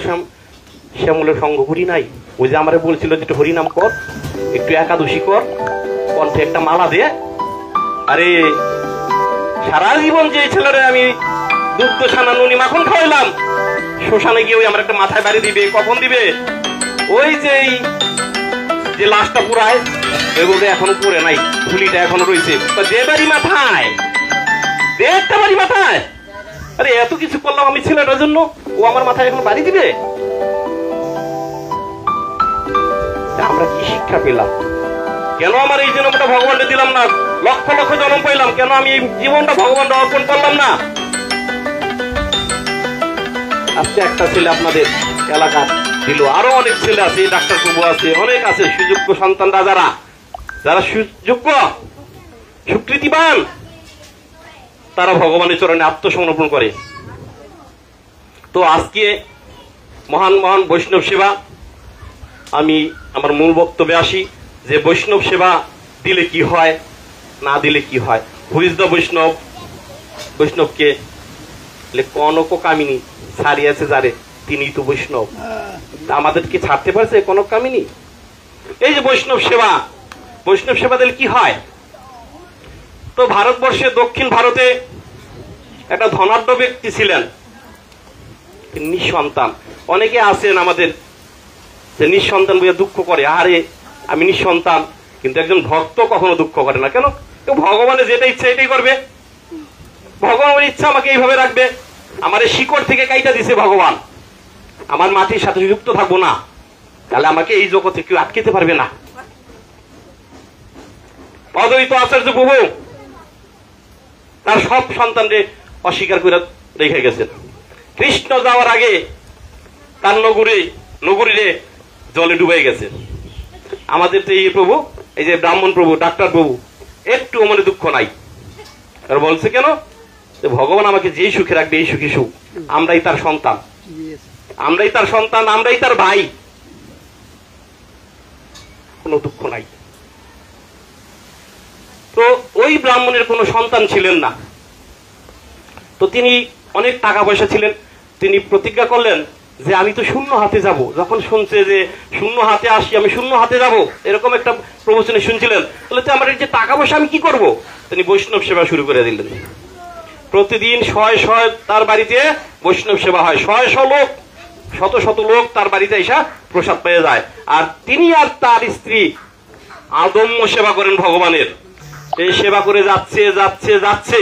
শ্যামলের সঙ্গ করি নাই। ওই যে আমারে বলছিল যে একটু হরিনাম কর, একটু একাদশী কর, কণ্ঠে একটা মালা দে। আরে সারা জীবন যে ছেলেরা আমি দুধ ছানা নুনি মাখন খাওয়াইলাম, শ্মশানে গিয়ে ওই আমার একটা মাথায় বাড়ি দিবে, কখন দিবে, ওই যে লাশটা পুরায় ওইগুলো এখনো পরে নাই, ফুলিটা এখনো রয়েছে, যে বাড়ি মাথায়, দে একটা বাড়ি মাথায়। আরে এত কিছু করলাম আমি ছেলেটার জন্য, ও আমার মাথায় এখন বাড়ি দিবে? আমরা কি শিক্ষা পেলাম? কেন আমার এই জন্মটা ভগবানকে দিলাম না? লক্ষ লক্ষ জন্ম পাইলাম, কেন আমি এই জীবনটা ভগবানকে অর্পণ করলাম না? আজকে একটা ছেলে আপনাদের এলাকা দিল, আরো অনেক ছেলে আছে, ডাক্তার প্রভু আছে, অনেক আছে, সুযোগ্য সন্তানরা যারা সুযোগ্য স্বীকৃতিবান, তারা ভগবানের চরণে আত্মসমর্পণ করে। তো আজকে মহান মহান বৈষ্ণব সেবা, আমি আমার মূল বক্তব্যে আসি যে বৈষ্ণব সেবা দিলে কি হয়, না দিলে কি হয়। হু ইজ দ্য বৈষ্ণব? বৈষ্ণবকে কনক কামিনী ছাড়িয়েছে যারে, তিনি তো বৈষ্ণব। আমাদেরকে ছাড়তে পারছে কনক কামিনী? এই যে বৈষ্ণব সেবা, বৈষ্ণব সেবা দিলে কি হয়? তো ভারতবর্ষে দক্ষিণ ভারতে একটা ধনাঢ্য ব্যক্তি ছিলেন, নিঃসন্তান। অনেকে আছেন আমাদের যে নিঃসন্তান বলে দুঃখ করে, আরে আমি নিঃসন্তান, কিন্তু একজন ভক্ত কখনো দুঃখ করে না। কেন? ভগবানের যেটা ইচ্ছা এটাই করবে, ভগবানের ইচ্ছা আমাকে এইভাবে রাখবে। আমার এই শিকড় থেকে কাইটা দিছে ভগবান, আমার মাটির সাথে যুক্ত থাকবো না, তাহলে আমাকে এই জগতে কেউ আটকেতে পারবে না। অদ্বৈত আচার্য প্রভু তার সব সন্তানকে অস্বীকার করে রেখে গেছেন। কৃষ্ণ যাওয়ার আগে তার নগরীরে জলে ডুবে গেছে। আমাদের তো এই প্রভু, এই যে ব্রাহ্মণ প্রভু, ডাক্তার প্রভু, একটু মনে দুঃখ নাই। আর বলছে কেন? ভগবান আমাকে যেই সুখে রাখবে এই সুখী সুখ, আমরাই তার সন্তান, আমরাই তার সন্তান, আমরাই তার ভাই, কোনো দুঃখ নাই। তো ওই ব্রাহ্মণের কোনো সন্তান ছিলেন না। তো তিনি অনেক টাকা পয়সা ছিলেন, তিনি প্রতিজ্ঞা করলেন যে আমি তো শূন্য হাতে যাব। যখন শুনছে যে শূন্য হাতে আসি, আমি শূন্য হাতে যাব, এরকম একটা প্রবচনে শুনছিলেন, তাহলে তো আমার এই যে টাকা পয়সা আমি কি করব? তিনি বৈষ্ণব সেবা শুরু করে দিলেন। প্রতিদিন শয়ে শয়ে তার বাড়িতে বৈষ্ণব সেবা হয়, শয়ে শ লোক, শত শত লোক তার বাড়িতে এসে প্রসাদ পেয়ে যায়। আর তিনি আর তার স্ত্রী আদম্য সেবা করেন ভগবানের। এই সেবা করে যাচ্ছে যাচ্ছে যাচ্ছে,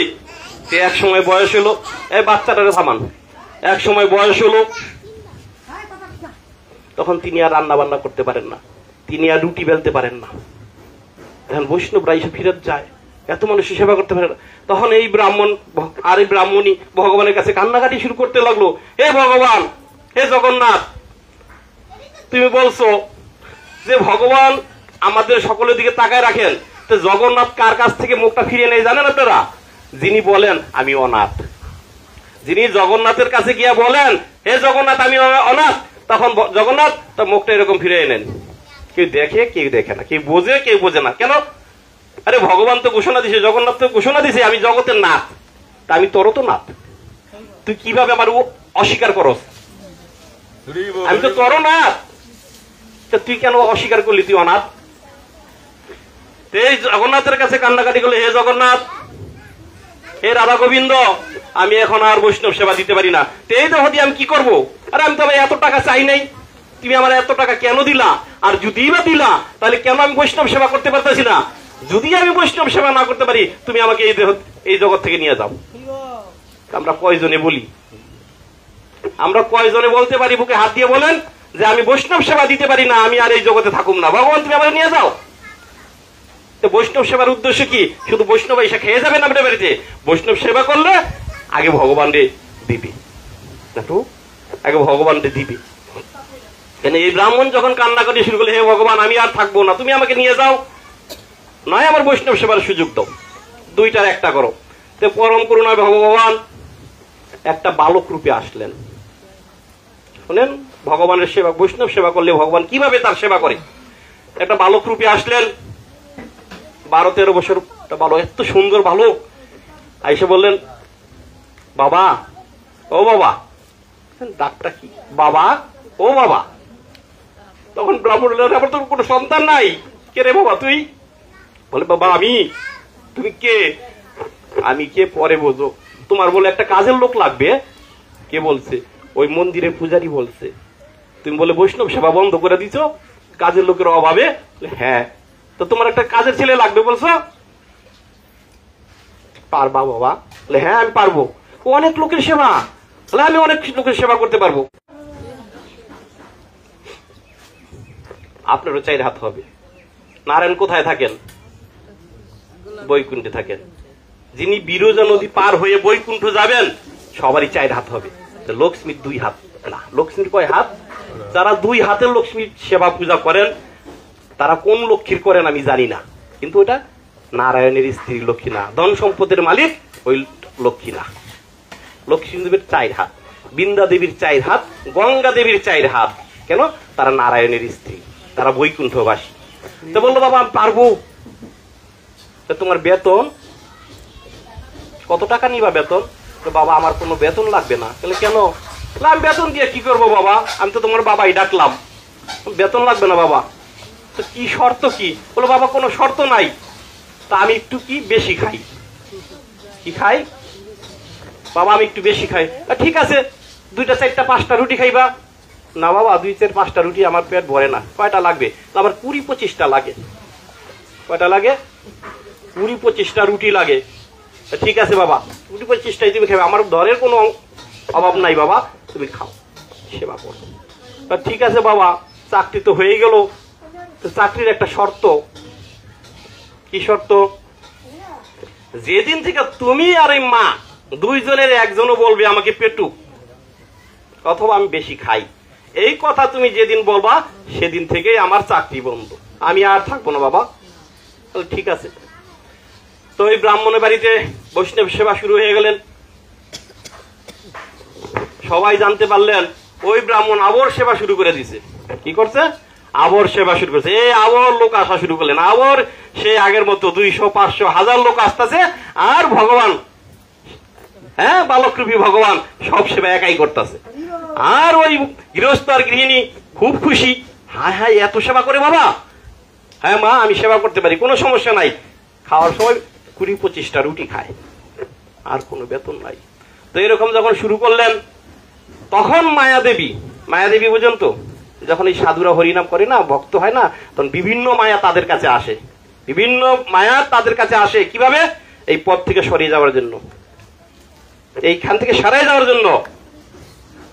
এক সময় বয়স হলো, এই বাচ্চাটারে থামান, এক সময় বয়স হলো, তখন তিনি আর রান্না বান্না করতে পারেন না, তিনি আর রুটি বেলতে পারেন না। এখন বৈষ্ণবরা এসে ফিরত যায়, এত মানুষের সেবা করতে পারে না। তখন এই ব্রাহ্মণ আর এই ব্রাহ্মণী ভগবানের কাছে কান্নাকাটি শুরু করতে লাগলো, হে ভগবান, হে জগন্নাথ, তুমি বলছো যে ভগবান আমাদের সকলের দিকে তাকায় রাখেন, তো জগন্নাথ কার কাছ থেকে মুখটা ফিরিয়ে নেয় জানেন আপনারা? যিনি বলেন আমি অনাথ, যিনি জগন্নাথের কাছে গিয়া বলেন হে জগন্নাথ আমি অনাথ, তখন জগন্নাথ তার মুখটা এরকম ফিরিয়ে নেন। কেউ দেখে কেউ দেখে না, কেউ বোঝে কেউ বোঝে না। কেন? আরে ভগবান তো ঘোষণা দিছে, জগন্নাথ তো ঘোষণা দিছে আমি জগতের নাথ, তা আমি তোরও তো নাথ, তুই কিভাবে আমার অস্বীকার করস? আমি তো তোরও নাথ, তুই কেন অস্বীকার করলি তুই অনাথ? এই জগন্নাথের কাছে কান্নাকাটি করলে, হে জগন্নাথ, হে রাধা গোবিন্দ, আমি এখন আর বৈষ্ণব সেবা দিতে পারি না, এই দেহ দিয়ে আমি কি করবো? আরে আমি তো এত টাকা চাই নাই, তুমি আমার এত টাকা কেন দিলা? আর যদি বা দিলা তাহলে কেন আমি বৈষ্ণব সেবা করতে পারতেছি না? যদি আমি বৈষ্ণব সেবা না করতে পারি, তুমি আমাকে এই দেহ এই জগৎ থেকে নিয়ে যাও। আমরা কয়জনে বলি? আমরা কয়জনে বলতে পারি বুকে হাত দিয়ে বলেন যে আমি বৈষ্ণব সেবা দিতে পারি না, আমি আর এই জগতে থাকুম না, ভগবান তুমি আমাকে নিয়ে যাও? বৈষ্ণব সেবার উদ্দেশ্য কি? শুধু বৈষ্ণব এসে খেয়ে যাবেন আপনার বাড়িতে? বৈষ্ণব সেবা করলে আগে ভগবান রে দিবি, আগে ভগবান রে দিবি। কেন এই ব্রাহ্মণ যখন কান্না করে শুরু করলে, হে ভগবান আমি আর থাকবো না, তুমি আমাকে নিয়ে যাও, নয় আমার বৈষ্ণব সেবার সুযোগ দাও, দুইটার একটা করো। তো পরম করুণায় ভগবান একটা বালক রূপে আসলেন। শুনেন, ভগবানের সেবা, বৈষ্ণব সেবা করলে ভগবান কিভাবে তার সেবা করে। একটা বালক রূপে আসলেন, 12-13 বছর বালক, এত সুন্দর বালক। আইসে বললেন, বাবা, ও বাবা, ডাকটা কি বাবা, ও বাবা। তখন ব্রাহ্মণ বললেন, আমার তো কোনো সন্তান নাই, কে রে বাবা তুই? বলে, বাবা আমি। তুমি কে? আমি কে পরে বোঝো, তোমার বলে একটা কাজের লোক লাগবে। কে বলছে? ওই মন্দিরের পূজারি বলছে। তুমি বলে বৈষ্ণব সেবা বন্ধ করে দিছ কাজের লোকের অভাবে? হ্যাঁ। তো তোমার একটা কাজের ছেলে লাগবে বলছো, পারবা বাবা? হ্যাঁ আমি পারবো। ও অনেক লোকের সেবা, আমি অনেক লোকের সেবা করতে পারবো। আপনারও 4 হাত হবে। নারায়ণ কোথায় থাকেন? বৈকুণ্ঠে থাকেন। যিনি বিরজা নদী পার হয়ে বৈকুণ্ঠ যাবেন, সবারই 4 হাত হবে। লক্ষ্মীর 2 হাত না। লক্ষ্মীর কয় হাত? যারা 2 হাতের লক্ষ্মীর সেবা পূজা করেন, তারা কোন লক্ষ্মীর করেন আমি জানি না, কিন্তু ওটা নারায়ণের স্ত্রী লক্ষ্মী না, ধন সম্পদের মালিক ওই লক্ষ্মী না। লক্ষ্মী দেবীর 4 হাত, বৃন্দা দেবীর 4 হাত, গঙ্গা দেবীর 4 হাত। কেন? তারা নারায়ণের স্ত্রী, তারা বৈকুণ্ঠবাসী। তো বললো, বাবা আমি পারবো। তোমার বেতন কত টাকা নিবা? বেতন? তো বাবা আমার কোনো বেতন লাগবে না। তাহলে কেন? আমি বেতন দিয়ে কি করবো বাবা, আমি তো তোমার বাবাই ডাকলাম, বেতন লাগবে না বাবা। তো কি শর্ত কি? বলো, বাবা কোনো শর্ত নাই, তা আমি একটু কি বেশি খাই। কি খাই? বাবা আমি একটু বেশি খাই। ঠিক আছে, 2টা 4টা 5টা রুটি খাইবা? না বাবা 2 4 5টা রুটি আমার পেট ভরে না। কয়টা লাগবে? আমার 20-25টা লাগে। কয়টা লাগে? 20-25টা রুটি লাগে। ঠিক আছে বাবা, 20-25টাই তুমি খাবে, আমার ধরের কোনো অভাব নাই বাবা, তুমি খাও, সেবা করো। ঠিক আছে বাবা, চাকরি তো হয়ে গেল, তো চাকরির একটা শর্ত। কি শর্ত? যেদিন থেকে তুমি আর এই মা দুইজনের একজনও বলবে আমাকে পেটু অথবা আমি বেশি খাই, এই কথা তুমি যেদিন বলবা সেদিন থেকেই আমার চাকরি বন্ধ, আমি আর থাকবো না বাবা। ঠিক আছে। তো ওই ব্রাহ্মণের বাড়িতে বৈষ্ণব সেবা শুরু হয়ে গেলেন। সবাই জানতে পারলেন ওই ব্রাহ্মণ আবার সেবা শুরু করে দিছে। কি করছে? আবার সেবা শুরু করছে। এই আবার লোক আসা শুরু করলেন, আবার সে আগের মতো 200, 500, 1000 লোক আসতেছে। আর ভগবান, হ্যাঁ, বালকরূপী ভগবান সব সেবা একাই করতেছে। আর ওই গৃহস্থ আর গৃহিণী খুব খুশি, হায় হায় এত সেবা করে বাবা, হ্যাঁ মা আমি সেবা করতে পারি, কোনো সমস্যা নাই। খাওয়ার সময় 20-25টা রুটি খায়, আর কোনো বেতন নাই। তো এরকম যখন শুরু করলেন, তখন মায়াদেবী বুঝেন তো, যখন এই সাধুরা হরিনাম করে না, ভক্ত হয় না, তখন বিভিন্ন মায়া তাদের কাছে আসে, বিভিন্ন মায়া তাদের কাছে আসে। কিভাবে? এই পথ থেকে সরিয়ে যাওয়ার জন্য, এইখান থেকে সরাই যাওয়ার জন্য।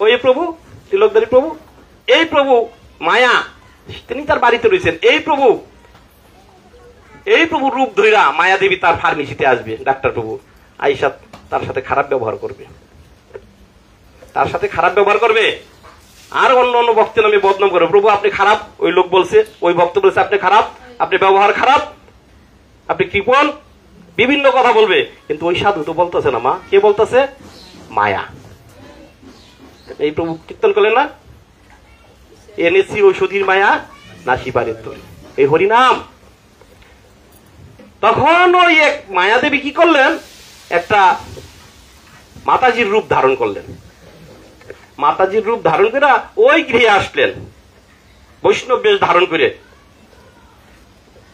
ওই প্রভু, তিলকধারী প্রভু, এই প্রভু মায়া, তিনি তার বাড়িতে রয়েছেন। এই প্রভু রূপ ধইরা মায়াদেবী তার ফার্মেসিতে আসবে, ডাক্তার প্রভু আইসা তার সাথে খারাপ ব্যবহার করবে, আর অন্য অন্য ভক্তের নামে বদনাম করবে। প্রভু আপনি খারাপ, ওই লোক বলছে, ওই ভক্ত বলছে আপনি খারাপ, আপনি ব্যবহার খারাপ, আপনি কৃপণ, বিভিন্ন কথা বলবে। কিন্তু ওই সাধু তো বলতেছে না, মা কে বলতেছে? মায়া। এই প্রভু কীর্তন করলেন না, এনেছি ঔষধির মায়া নাসি পারে তোর, এই হরিনাম। তখন ওই এক মায়াদেবী কি করলেন, একটা মাতাজির রূপ ধারণ করলেন। মাতাজির রূপ ধারণ করে ওই গৃহে আসলেন, বৈষ্ণব বেশ ধারণ করে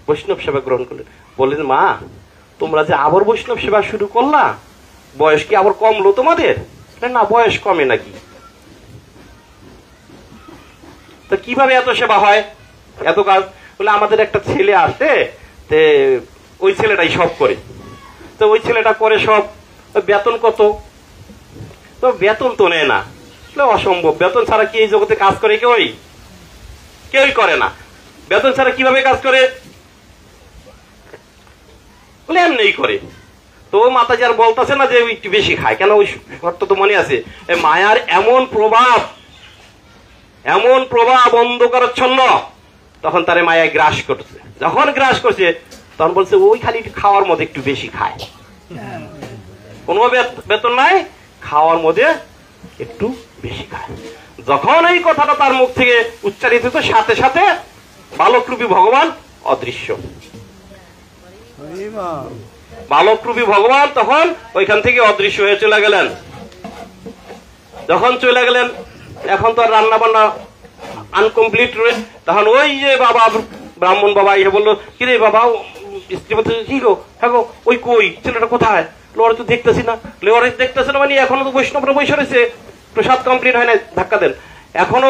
বৈষ্ণব সেবা গ্রহণ করলেন। বললেন, মা তোমরা যে আবার বৈষ্ণব সেবা শুরু করলা, বয়স কি আবার কমলো তোমাদের? না, বয়স কমে নাকি? তো কিভাবে এত সেবা হয়, এত কাজ? বলে আমাদের একটা ছেলে আসে, ওই ছেলেটাই সব করে। তো ওই ছেলেটা করে সব, বেতন কত? তো বেতন তো নেয় না। অসম্ভব, বেতন ছাড়া কি এই জগতে কাজ করে কেউই করে না। বেতন ছাড়া কিভাবে কাজ করে? বলে এমনি করে। তো মাতাজি আর বলতেছে না যে একটু বেশি খায় কেন, ওই শর্ত তো মনে আছে। মায়ার এমন প্রভাব অন্ধকারাচ্ছন্ন, তখন তারে মায়ায় গ্রাস করছে। যখন গ্রাস করছে তখন বলছে ওই খালি খাওয়ার মধ্যে একটু বেশি খায়, কোনো বেতন নাই, খাওয়ার মধ্যে একটু বেশি খায়। যখন এই কথাটা তার মুখ থেকে উচ্চারিত হতো, সাথে সাথে বালকরূপী ভগবান অদৃশ্য। বালকরূপী ভগবান তখন ওইখান থেকে অদৃশ্য হয়ে চলে গেলেন। যখন চলে গেলেন, এখন তো আর রান্না বান্না আনকমপ্লিট রয়ে, তখন ওই যে বাবা ব্রাহ্মণ বাবা এসে বললো, কিরে বাবা, স্ত্রী বলতে কি গো, হ্যাঁ গো, ওই কই ছেলেটা কোথায়? ওরা তো দেখতেছি না। ওরা দেখতেছে না মানে এখনো তো বৈষ্ণবরা বসে রয়েছে, প্রসাদ কমপ্লিট হয় নাই, ধাক্কা দেন, এখনো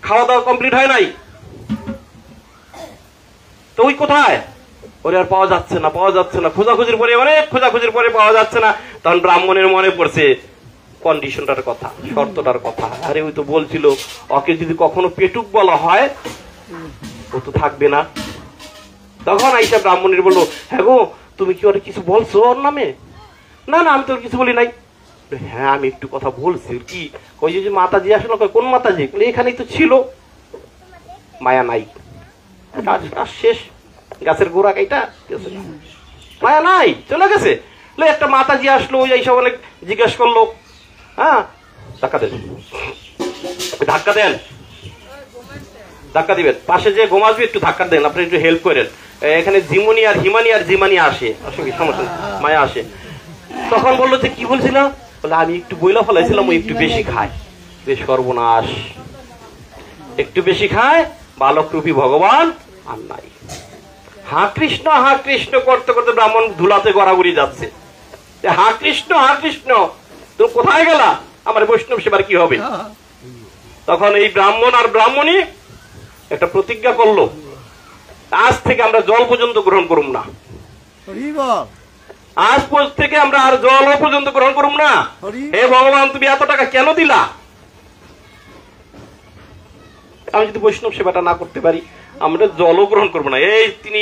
খাওয়া দাওয়া কমপ্লিট হয় নাই, তো ওই কোথায়? ওরে আর পাওয়া যাচ্ছে না, খোঁজাখুঁজির পরে অনেক খোঁজাখুঁজির পরে পাওয়া যাচ্ছে না। তখন ব্রাহ্মণের মনে পড়ছে কন্ডিশনটার কথা, শর্তটার কথা। আরে ওই তো বলছিল ওকে যদি কখনো পেটুক বলা হয় ও তো থাকবে না। তখন আইসা ব্রাহ্মণের বললো, হ্যাঁ গো তুমি কি ওরা কিছু বলছো ওর নামে? না আমি তো কিছু বলি নাই। হ্যাঁ আমি একটু কথা বলছি। কি? ওই যে মাতাজি আসলো। কোন মাতাজি? এখানেই তো ছিল। মায়া নাই, কাজ শেষ, গাছের গোড়া কাইটা মায়া নাই, চলে গেছে। একটা মাতাজি আসলো, ওই এইসব অনেক জিজ্ঞেস করলো, হ্যাঁ ধাক্কা দেন, ধাক্কা দিবেন, পাশে যে ঘুমাসবে একটু ধাক্কা দেন, আপনি একটু হেল্প করেন। এখানে জিমনি আর জিমানি আসে, আসলে সমস্যা মায়া আসে। তখন বললো যে কি বলছিল? বলে আমি একটু বইলা ফেলাইছিলাম ও একটু বেশি খায়। বেশ সর্বনাশ, একটু বেশি খায়, বালকরূপী ভগবান আর নাই। হা কৃষ্ণ করতে করতে ব্রাহ্মণ ধুলাতে গড়াগড়ি যাচ্ছে। হা কৃষ্ণ তুমি কোথায় গেলা? আমার বৈষ্ণব সেবার কি হবে? তখন এই ব্রাহ্মণ আর ব্রাহ্মণী একটা প্রতিজ্ঞা করলো, আজ থেকে আমরা জল পর্যন্ত গ্রহণ করুম না, আজ থেকে আমরা আর জল পর্যন্ত গ্রহণ করুম না। হে ভগবান তুমি এত টাকা কেন দিলা? আমি যদি বৈষ্ণব সেবাটা না করতে পারি আমরা জলও গ্রহণ করবো না। এই তিনি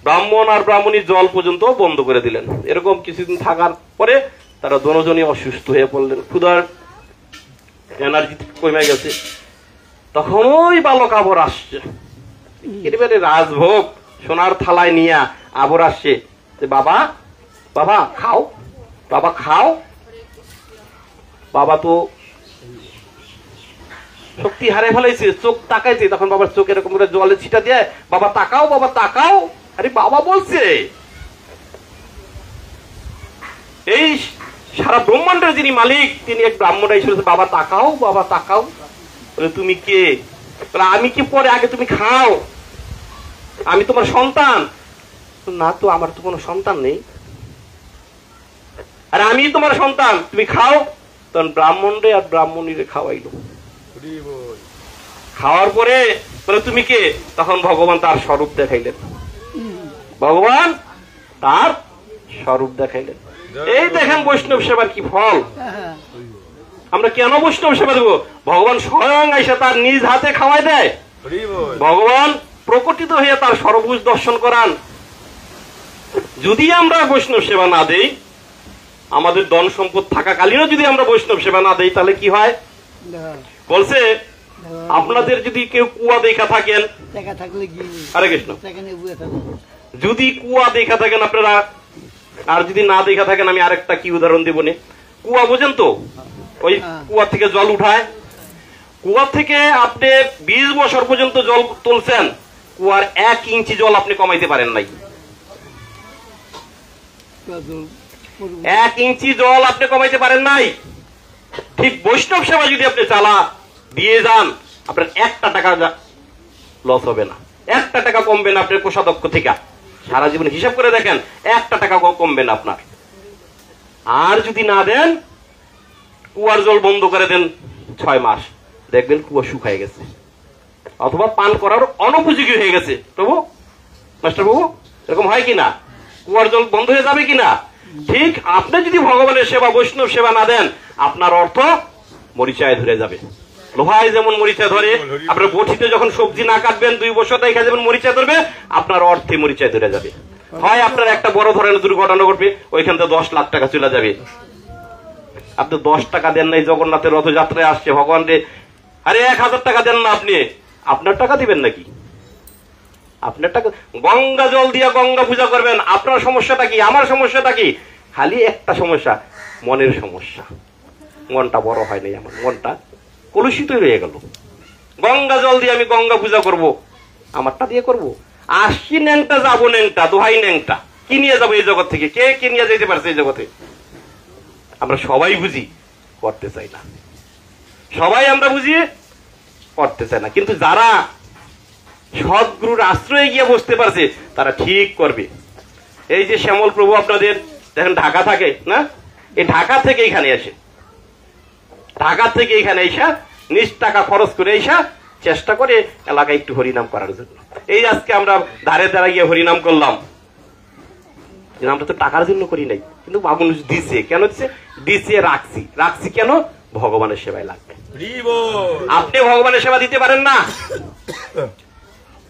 ব্রাহ্মণ আর ব্রাহ্মণী জল পর্যন্ত বন্ধ করে দিলেন। এরকম কিছুদিন থাকার পরে তারা দুজনই অসুস্থ হয়ে পড়লেন, ক্ষুধার এনার্জি কমে গেছে। তখন ওই বালক আবর আসছে, একেবারে রাজভোগ সোনার থালায় নিয়ে আবর আসছে, বাবা খাও, বাবা তো শক্তি হারে ফেলাইছে, চোখ তাকাইছে, তখন বাবার চোখ এরকম করে জলে ছিটা দিয়ে, বাবা তাকাও, বাবা তাকাও। আরে বাবা বলছে, এই সারা ব্রহ্মাণ্ডের যিনি মালিক তিনি এক ব্রাহ্মণ এসে বলছে, বাবা তাকাও, বাবা তাকাও। বলে তুমি কে? বলে আমি কি পরে, আগে তুমি খাও, আমি তোমার সন্তান। না তো, আমার তো কোনো সন্তান নেই। আরে আমি তোমার সন্তান, তুমি খাও। তখন ব্রাহ্মণরে আর ব্রাহ্মণীরে খাওয়াইলো। খাওয়ার পরে বলে তুমি কে? তখন ভগবান তার স্বরূপ দেখাইলেন, ভগবান তার স্বরূপ দেখাইলেন। এই দেখেন বৈষ্ণব সেবার কি ফল। আমরা কেন বৈষ্ণব সেবা দেবো? ভগবান স্বয়ং এসে তার নিজ হাতে খাওয়াই দেয়। ভগবান প্রকটিত হয়ে তার সর্বভুজ দর্শন করান। যদি আমরা বৈষ্ণব সেবা না দেই, আমাদের ধন সম্পদ থাকাকালীনও যদি আমরা বৈষ্ণব সেবা না দেই, তাহলে কি হয়? বলছে আপনাদের যদি কেউ কুয়া দেখা থাকেন, হরে কৃষ্ণ, যদি কুয়া দেখা থাকেন আপনারা, আর যদি না দেখা থাকেন, আমি আরেকটা কি উদাহরণ দিব নে। কুয়া বোঝেন তো, ওই কুয়া থেকে জল উঠায়, কুয়া থেকে আপনি 20 বছর পর্যন্ত জল তুলছেন, কুয়ার 1 ইঞ্চি জল আপনি কমাইতে পারেন নাই। 1 ইঞ্চি জল আপনি কমাইতে পারেন নাই। ঠিক বৈষ্ণব সেবা যদি আপনি চালা দিয়ে যান, আপনার 1টা টাকা লস হবে না, 1টা টাকা কমবে না আপনার কোষাধ্যক্ষ থেকে। সারা জীবন হিসাব করে দেখেন, 1টা টাকা কমবে না আপনার। আর যদি না দেন, কুয়ার জল বন্ধ করে দেন 6 মাস, দেখবেন কুয়া শুকায় গেছে, অথবা পান করার অনুপযোগী হয়ে গেছে। প্রভু, মাস্টার বাবু, এরকম হয় কিনা? কুয়ার জল বন্ধ হয়ে যাবে কিনা? ঠিক আপনি যদি ভগবানের সেবা, বৈষ্ণব সেবা না দেন, আপনার অর্থ মরিচায় ধরে যাবে। লোহায় যেমন মরিচা ধরে, আপনার বটিতে যখন সবজি না কাটবেন 2 বছর তাই যেমন মরিচা ধরবে, আপনার অর্থে মরিচায় ধরে যাবে। হয় আপনার একটা বড় ধরনের দুর্ঘটনা ঘটবে, ওইখান থেকে 10 লাখ টাকা চলে যাবে। আপনি 10 টাকা দেন নাই, জগন্নাথের রথযাত্রায় আসছে, ভগবান রে, আরে 1000 টাকা দেন না, আপনি আপনার টাকা দিবেন নাকি? আপনার টাকা, গঙ্গা জল দিয়ে গঙ্গা পূজা করবেন। আপনার সমস্যাটা কি? আমার সমস্যাটা কি? খালি একটা সমস্যা, মনের সমস্যা। মনটা বড় হয় নাই, আমার মনটা কলুষিত রয়ে গেল। গঙ্গা জল দিয়ে আমি গঙ্গা পূজা করব, আমারটা দিয়ে করব। আসছি ন্যাংটা, যাবো ন্যাংটা, দোহাই ন্যাংটা, কি নিয়ে যাবো এই জগৎ থেকে? কে নিয়ে যেতে পারছে এই জগতে? আমরা সবাই বুঝি, করতে চাই না। সবাই আমরা বুঝি, করতে চাই না। কিন্তু যারা সদ্গুরুর আশ্রয়ে গিয়ে বসতে পারছে, তারা ঠিক করবে। এই যে শ্যামল প্রভু আপনাদের দেখেন ঢাকা থাকে না, এই ঢাকা থেকে এখানে আসে, ঢাকা থেকে এখানে এসা নিজ টাকা খরচ করে এসা চেষ্টা করে এলাকায় একটু হরিনাম করার জন্য। এই আজকে আমরা ধারে ধারে গিয়ে হরিনাম করলাম, আমরা তো টাকার জন্য করি নাই, কিন্তু মানুষ দিছে। কেন দিছে? দিছে, রাখছি কেন? ভগবানের সেবায় লাগবে। আপনি ভগবানের সেবা দিতে পারেন না,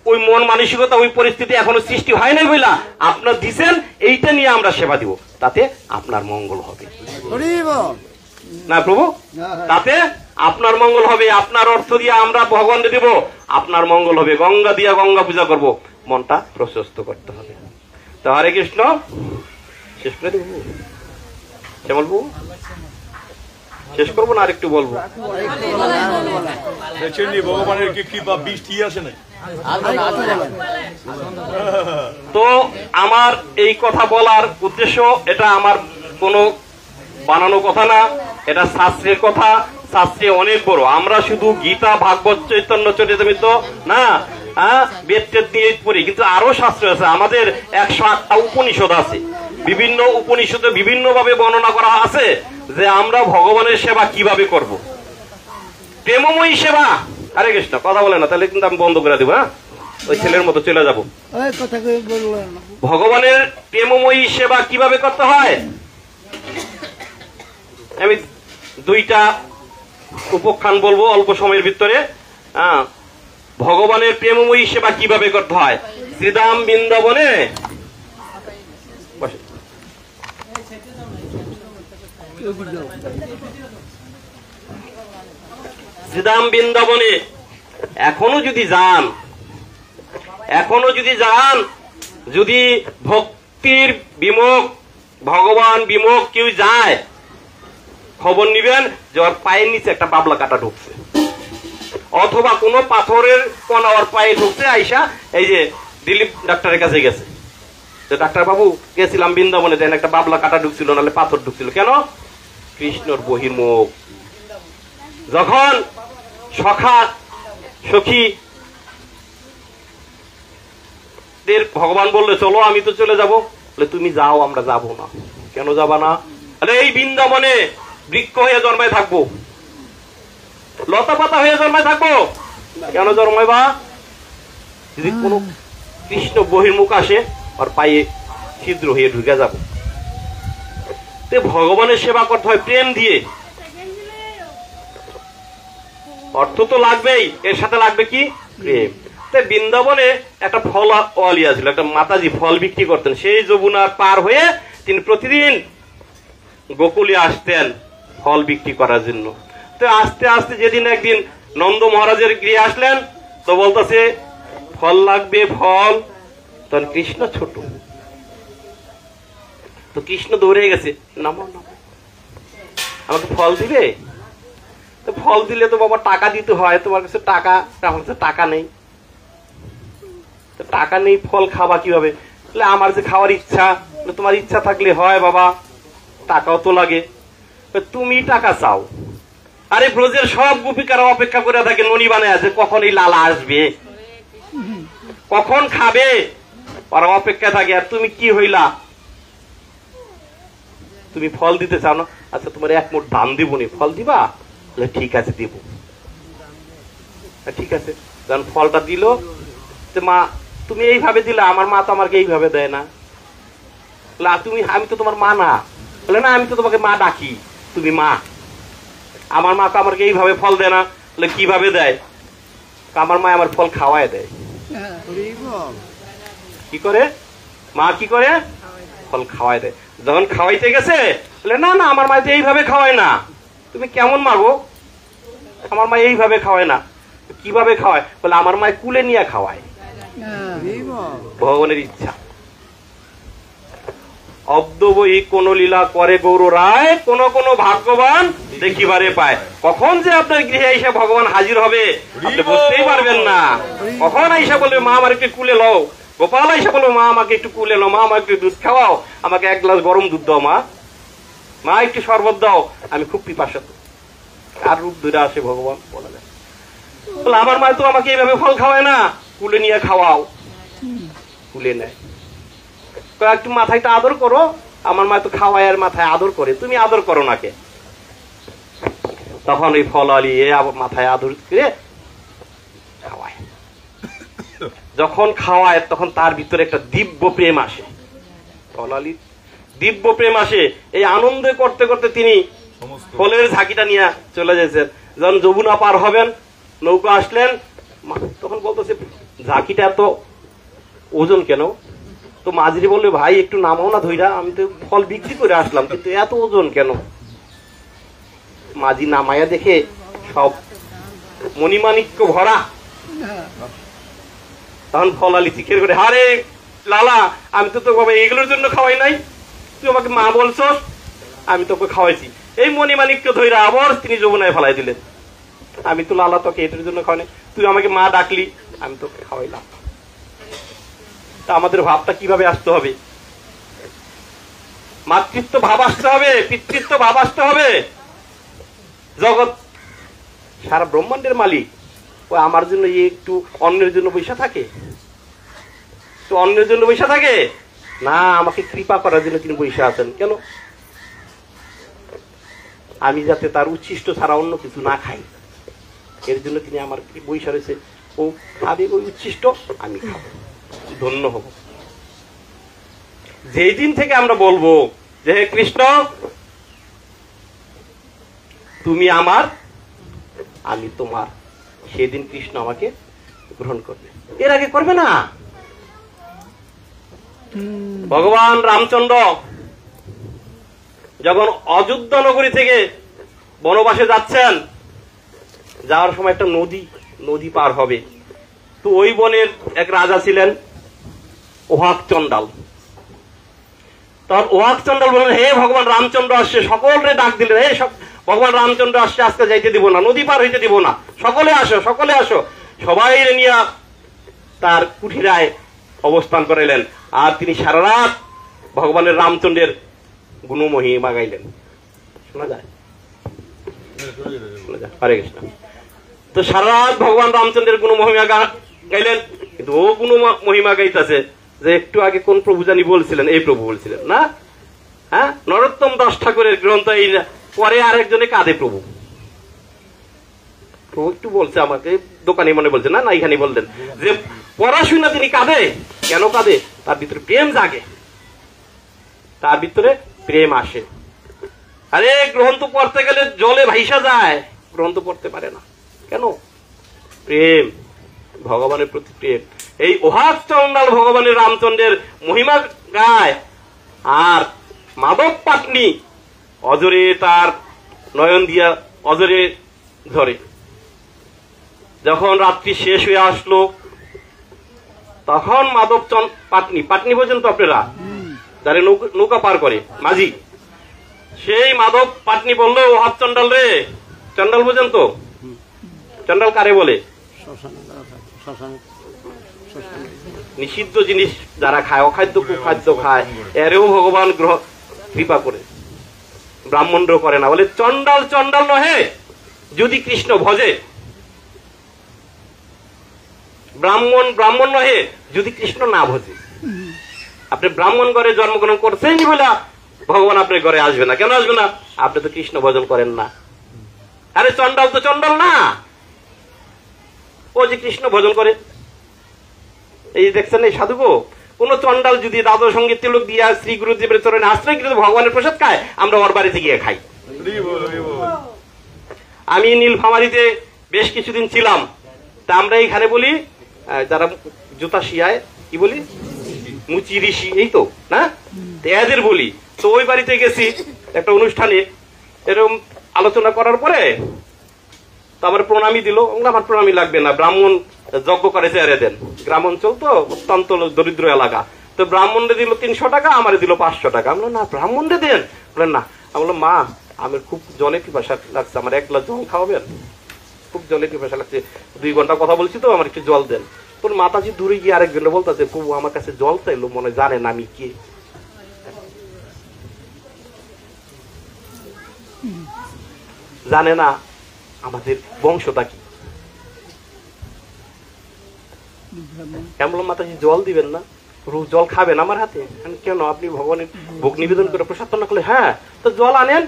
ওই মন মানসিকতা, ওই পরিস্থিতি এখনো সৃষ্টি হয় নাই বইলা আপনার দিছেন, এইটা নিয়ে আমরা সেবা দিব, তাতে আপনার মঙ্গল হবে না প্রভু? তাতে আপনার মঙ্গল হবে। আপনার অর্থ দিয়ে আমরা ভগবানকে দিব, আপনার মঙ্গল হবে। গঙ্গা দিয়া গঙ্গা পূজা করব, মনটা প্রশস্ত করতে হবে। তো হরে কৃষ্ণ, শেষ করে দেব শ্যামল বাবু? শেষ করবো না আরেকটু বলবো? ভগবানের কি কৃপা, বৃষ্টি আসে নাই। তো আমার এই কথা বলার উদ্দেশ্য, এটা আমার কোনো বানানো কথা না, এটা শাস্ত্রের কথা। শাস্ত্রে অনেক বড়। আমরা শুধু গীতা, ভাগবত, চৈতন্য চরিতামৃত না, বেদ টেদ নিয়ে পড়ি, কিন্তু আরো শাস্ত্র আছে। আমাদের 108টা উপনিষদ আছে। বিভিন্ন উপনিষদে বিভিন্ন ভাবে বর্ণনা করা আছে যে আমরা ভগবানের সেবা কিভাবে করব। প্রেমময়ী সেবা। হরে কৃষ্ণ, কথা বলে না তাহলে কিন্তু আমি বন্ধ করে দেবো। হ্যাঁ, ওই ছেলের মতো চলে যাব। ভগবানের প্রেমময়ী সেবা কিভাবে করতে হয়, আমি 2টা উপখ্যান বলবো অল্প সময়ের ভিতরে। ভগবানের প্রেমময়ী সেবা কিভাবে করতে হয়। শ্রীধাম বৃন্দাবনে শ্রীধাম বৃন্দাবনে এখনো যদি যান, যদি ভক্তির বিমুখ, ভগবান বিমুখ কেউ যায়, খবর নিবেন যে ওর পায়ের নিচে একটা বাবলা কাটা ঢুকছে। অথবা কোনো পাথরের কণা ওর পায়ে ঢুকছে, আইসা এই যে দিলীপ ডাক্তারের কাছে গেছে, যে ডাক্তার বাবু গেছিলাম বৃন্দাবনে, দেন একটা বাবলা কাটা ঢুকছিল, নাহলে পাথর ঢুকছিল। কেন? কৃষ্ণর বহির্মুখ। যখন সখা সখী ভগবান বললে চলো আমি তো চলে যাবো, বলে তুমি যাও, আমরা যাবো না। কেন যাবা না? আরে এই বৃন্দাবনে বৃক্ষ হয়ে জন্মায় থাকবো, লতা পাতা হয়ে জন্মায় থাকবো। কেন জন্মাইবা? যদি কোন কৃষ্ণ বহির্মুখ আসে আর পায়ে ছিদ্র হয়ে ঢুকে যাবো। ভগবানের সেবা করতে হয় প্রেম দিয়ে। অর্থ তো লাগবেই, এর সাথে লাগবে কি? প্রেম। বৃন্দাবনে একটা ফল ওয়ালিয়া ছিল, একটা মাতাজি ফল বিক্রি করতেন। সেই যমুনার পার হয়ে তিনি প্রতিদিন গোকুলে আসতেন ফল বিক্রি করার জন্য। তো আস্তে আস্তে যেদিন একদিন নন্দ মহারাজের গৃহে আসলেন, তো বলতেছে ফল লাগবে, ফল। তখন কৃষ্ণ ছোট, তো কৃষ্ণ দৌড়ে গেছে, নামো নামো, আমাকে ফল দিবে? তো ফল দিলে তো বাবা টাকা দিতে হয়, তোমার কাছে টাকা, আমার কাছে টাকা নেই। টাকা নেই, ফল খাবা কিভাবে? আমার যে খাওয়ার ইচ্ছা। তোমার ইচ্ছা থাকলে হয় বাবা, টাকাও তো লাগে। তুমি টাকা চাও। আরে ব্রজের সব গোপিকারা অপেক্ষা করে থাকে ননি বানায় আছে, কখন এই লালা আসবে, কখন খাবে, ওরা অপেক্ষা থাকে। আর তুমি কি হইলা? তুমি ফল দিতে চাও না? আচ্ছা তোমার এক মুঠ ধান দিব নি, ফল দিবা? ঠিক আছে দিব। ঠিক আছে, যখন ফলটা দিল, মা তুমি এইভাবে দিলা, আমার মা তো আমাকে এইভাবে দেয় না। তুমি, আমি তো তোমার মা না। বলে না, আমি তো তোমাকে মা ডাকি, তুমি মা। আমার মা তো আমাকে এইভাবে ফল দেয় না। বলে কিভাবে দেয়? আমার মা আমার ফল খাওয়ায় দেয়। কি করে? মা কি করে? ফল খাওয়ায় দেয়। যখন খাওয়াইতে গেছে, বলে না না, আমার মা তো এইভাবে খাওয়ায় না। তুমি কেমন মা গো? আমার মা এইভাবে খাওয়ায় না। কিভাবে খাওয়ায়? বলে আমার মা কুলে নিয়ে খাওয়ায়। ভগবানের ইচ্ছা। অব্দ বই কোন লীলা করে গৌর রায়, কোন কোন ভাগ্যবান দেখিবারে পায়। কখন যে আপনার গৃহে এসে ভগবান হাজির হবে আপনি বুঝতেই পারবেন না। কখন আইসা বলবে মা আমার একটু কুলে লও, গোপাল আইসা বলবে মা আমাকে একটু কুলে লও, মা আমাকে একটু দুধ খাওয়াও, আমাকে এক গ্লাস গরম দুধ দাও, মা মা একটু শরবত দাও, আমি খুব পিপাসার্থ। আর রূপ ধরে আসে ভগবান, বলা যায়। বলে আমার মা তো আমাকে এইভাবে ফল খাওয়ায় না, কুলে নিয়ে খাওয়াও। কুলে নেয়, একটু মাথায়টা আদর করো, আমার মা তো খাওয়ায় আর মাথায় আদর করে, তুমি আদর করো না কে? তখন ওই ফল আলিয়ে মাথায় আদর করে খাওয়ায়। যখন খাওয়ায় তখন তার ভিতরে একটা দিব্য প্রেম আসে, ফল আলি দিব্য প্রেম আসে। এই আনন্দ করতে করতে তিনি ফলের ঝাঁকিটা নিয়ে চলে যাচ্ছেন। যখন যমুনা পার হবেন, নৌকা আসলেন, তখন বলতেছে ঝাঁকিটা এত ওজন কেন? তো মাঝিরে বলবে ভাই একটু নামাও না ধইরা, আমি তো ফল বিক্রি করে আসলাম, কিন্তু এত ওজন কেন? মাঝি নামায়া দেখে সব মণিমাণিক্য ভরা। তখন ফল আলি চিকের করে, হারে লালা, আমি তো তোকে এগুলোর জন্য খাওয়াই নাই, তুই আমাকে মা বলছস, আমি তোকে খাওয়াইছি। এই মণিমাণিক্য ধইরা আবার তিনি যমুনায় ফেলাই দিলেন। আমি তো লালা তোকে এটার জন্য খাওয়াই নাই, তুই আমাকে মা ডাকলি, আমি তোকে খাওয়াইলাম। তা আমাদের ভাবটা কিভাবে আসতে হবে? মাতৃত্ব ভাব আসতে হবে, পিতৃত্ব ভাব আসতে হবে। জগৎ সারা ব্রহ্মাণ্ডের মালিক, ও আমার জন্য একটু অন্যের জন্য বৈশা থাকে, তো অন্যের জন্য বৈশা থাকে না, আমাকে কৃপা করার জন্য তিনি বৈশা আছেন। কেন? আমি যাতে তার উচ্ছিষ্ট ছাড়া অন্য কিছু না খাই, এর জন্য তিনি আমার বৈশা রয়েছে। ও খাবে ওই উচ্ছিষ্ট, আমি খাবো, ধন্য হব। যেই দিন থেকে আমরা বলবো যে হে কৃষ্ণ তুমি আমার, আমি তোমার, সেদিন কৃষ্ণ আমাকে গ্রহণ করবে। এর আগে করবে না। ভগবান রামচন্দ্র যখন অযোধ্যা নগরী থেকে বনবাসে যাচ্ছেন, যাওয়ার সময় একটা নদী পার হবে। তো ওই বনের এক রাজা ছিলেন ওহাক চন্ডাল। তখন ওহাক চন্ডাল বললেন হে ভগবান রামচন্দ্র আসছে, সকলরে ডাক দিলেন, হে ভগবান রামচন্দ্র আসছে, আজকে যাইতে দিব না, নদী পার হইতে দিব না, সকলে আসো, সকলে আসো। সবাই নিয়ে তার কুঠিরায় অবস্থান করাইলেন। আর তিনি সারা রাত ভগবানের রামচন্দ্রের গুণমহিমা গাইলেন। শোনা যায়? হরে কৃষ্ণ। তো সারা রাত ভগবান রামচন্দ্রের গুণমহিমা গাইলেন, কিন্তু ও গুণমহিমা গাইতেছে যে একটু আগে কোন প্রভু জানি বলছিলেন, এই প্রভু বলছিলেন না? হ্যাঁ, নরোত্তম দাস ঠাকুরের গ্রন্থ। এই পরে আরেকজনে কাঁদে প্রভু একটু বলছে আমাকে, দোকানে মনে বলছে না, না এখানে বললেন যে পড়াশোনা তিনি কাঁদে। কেন কাঁদে? তার ভিতরে প্রেম জাগে, তার ভিতরে প্রেম আসে। আরে গ্রন্থ পড়তে গেলে জলে ভাইসা যায়, গ্রন্থ পড়তে পারে না কেন? প্রেম, ভগবানের প্রতি প্রেম। এই ওহাত চন্ডাল ভগবানের রামচন্দ্রের মহিমা গায়, আর মাধব পাটনি অজরে তার নয়ন দিয়া অজরে ধরে। যখন রাত্রি শেষ হয়ে আসলো, তখন মাধব পাটনি, পাটনি বোঝেন তো আপনারা, যারা নৌকা পার করে, মাঝি, সেই মাধব পাটনি বললো, ও হাত চন্ডাল রে, চন্ডাল বোঝেন তো? চন্ডাল কারে বলে? নিষিদ্ধ জিনিস যারা খায়, অখাদ্য কুখাদ্য খায়, এরেও ভগবান কৃপা করে, ব্রাহ্মণরাও করে না। বলে চন্ডাল চন্ডাল নহে যদি কৃষ্ণ ভজে, ব্রাহ্মণ ব্রাহ্মণ নহে যদি কৃষ্ণ না ভজে। আপনি ব্রাহ্মণ ঘরে জন্মগ্রহণ করছেন বলে ভগবান আপনার ঘরে আসবে না। কেন আসবে না? আপনি তো কৃষ্ণ ভজন করেন না। আরে চন্ডাল তো চন্ডাল না, ও যে কৃষ্ণ ভজন করে। এই দেখছেন এই সাধুগো, কোন চন্ডাল যদি দাদর সঙ্গে তিলক দিয়া শ্রী গুরুদেবের চরণে আশ্রয় কিন্তু ভগবানের প্রসাদ খায়, আমরা ওর বাড়িতে গিয়ে খাই। আমি নীলফামারীতে বেশ কিছুদিন ছিলাম, তা আমরা এইখানে বলি যারা জুতা শিয়ায় কি বলি, মুচি ঋষি, এই তো না, এদের বলি। তো ওই বাড়িতে গেছি একটা অনুষ্ঠানে, এরকম আলোচনা করার পরে তারপরে প্রণামী দিল। আমার প্রণামী লাগবে না, ব্রাহ্মণ যজ্ঞ করে চেয়ারে দেন। গ্রাম অঞ্চল তো, অত্যন্ত দরিদ্র এলাকা, তো ব্রাহ্মণরে দিল 300 টাকা, আমারে দিল 500 টাকা। আমি বললাম না, ব্রাহ্মণরে দেন। বললেন না। আমি বললাম মা, আমার খুব জলে পিপাসা লাগছে, আমার 1 গ্লাস জল খাওয়াবেন? খুব জলে পিপাসা লাগছে, 2 ঘন্টা কথা বলছি তো, আমার একটু জল দেন। তোর মাতাজি দূরে গিয়ে আরেকজন বলতেছে, প্রভু আমার কাছে জল চাইলো, মনে জানেন আমি কে? জানে না আমাদের বংশটা কি। কেমন মাতাজি জল দিবেন না? প্রভু জল খাবেন আমার হাতে? কেন, আপনি ভগবানের ভোগ নিবেদন করে প্রসাদ না করলে? হ্যাঁ, তো জল আনেন।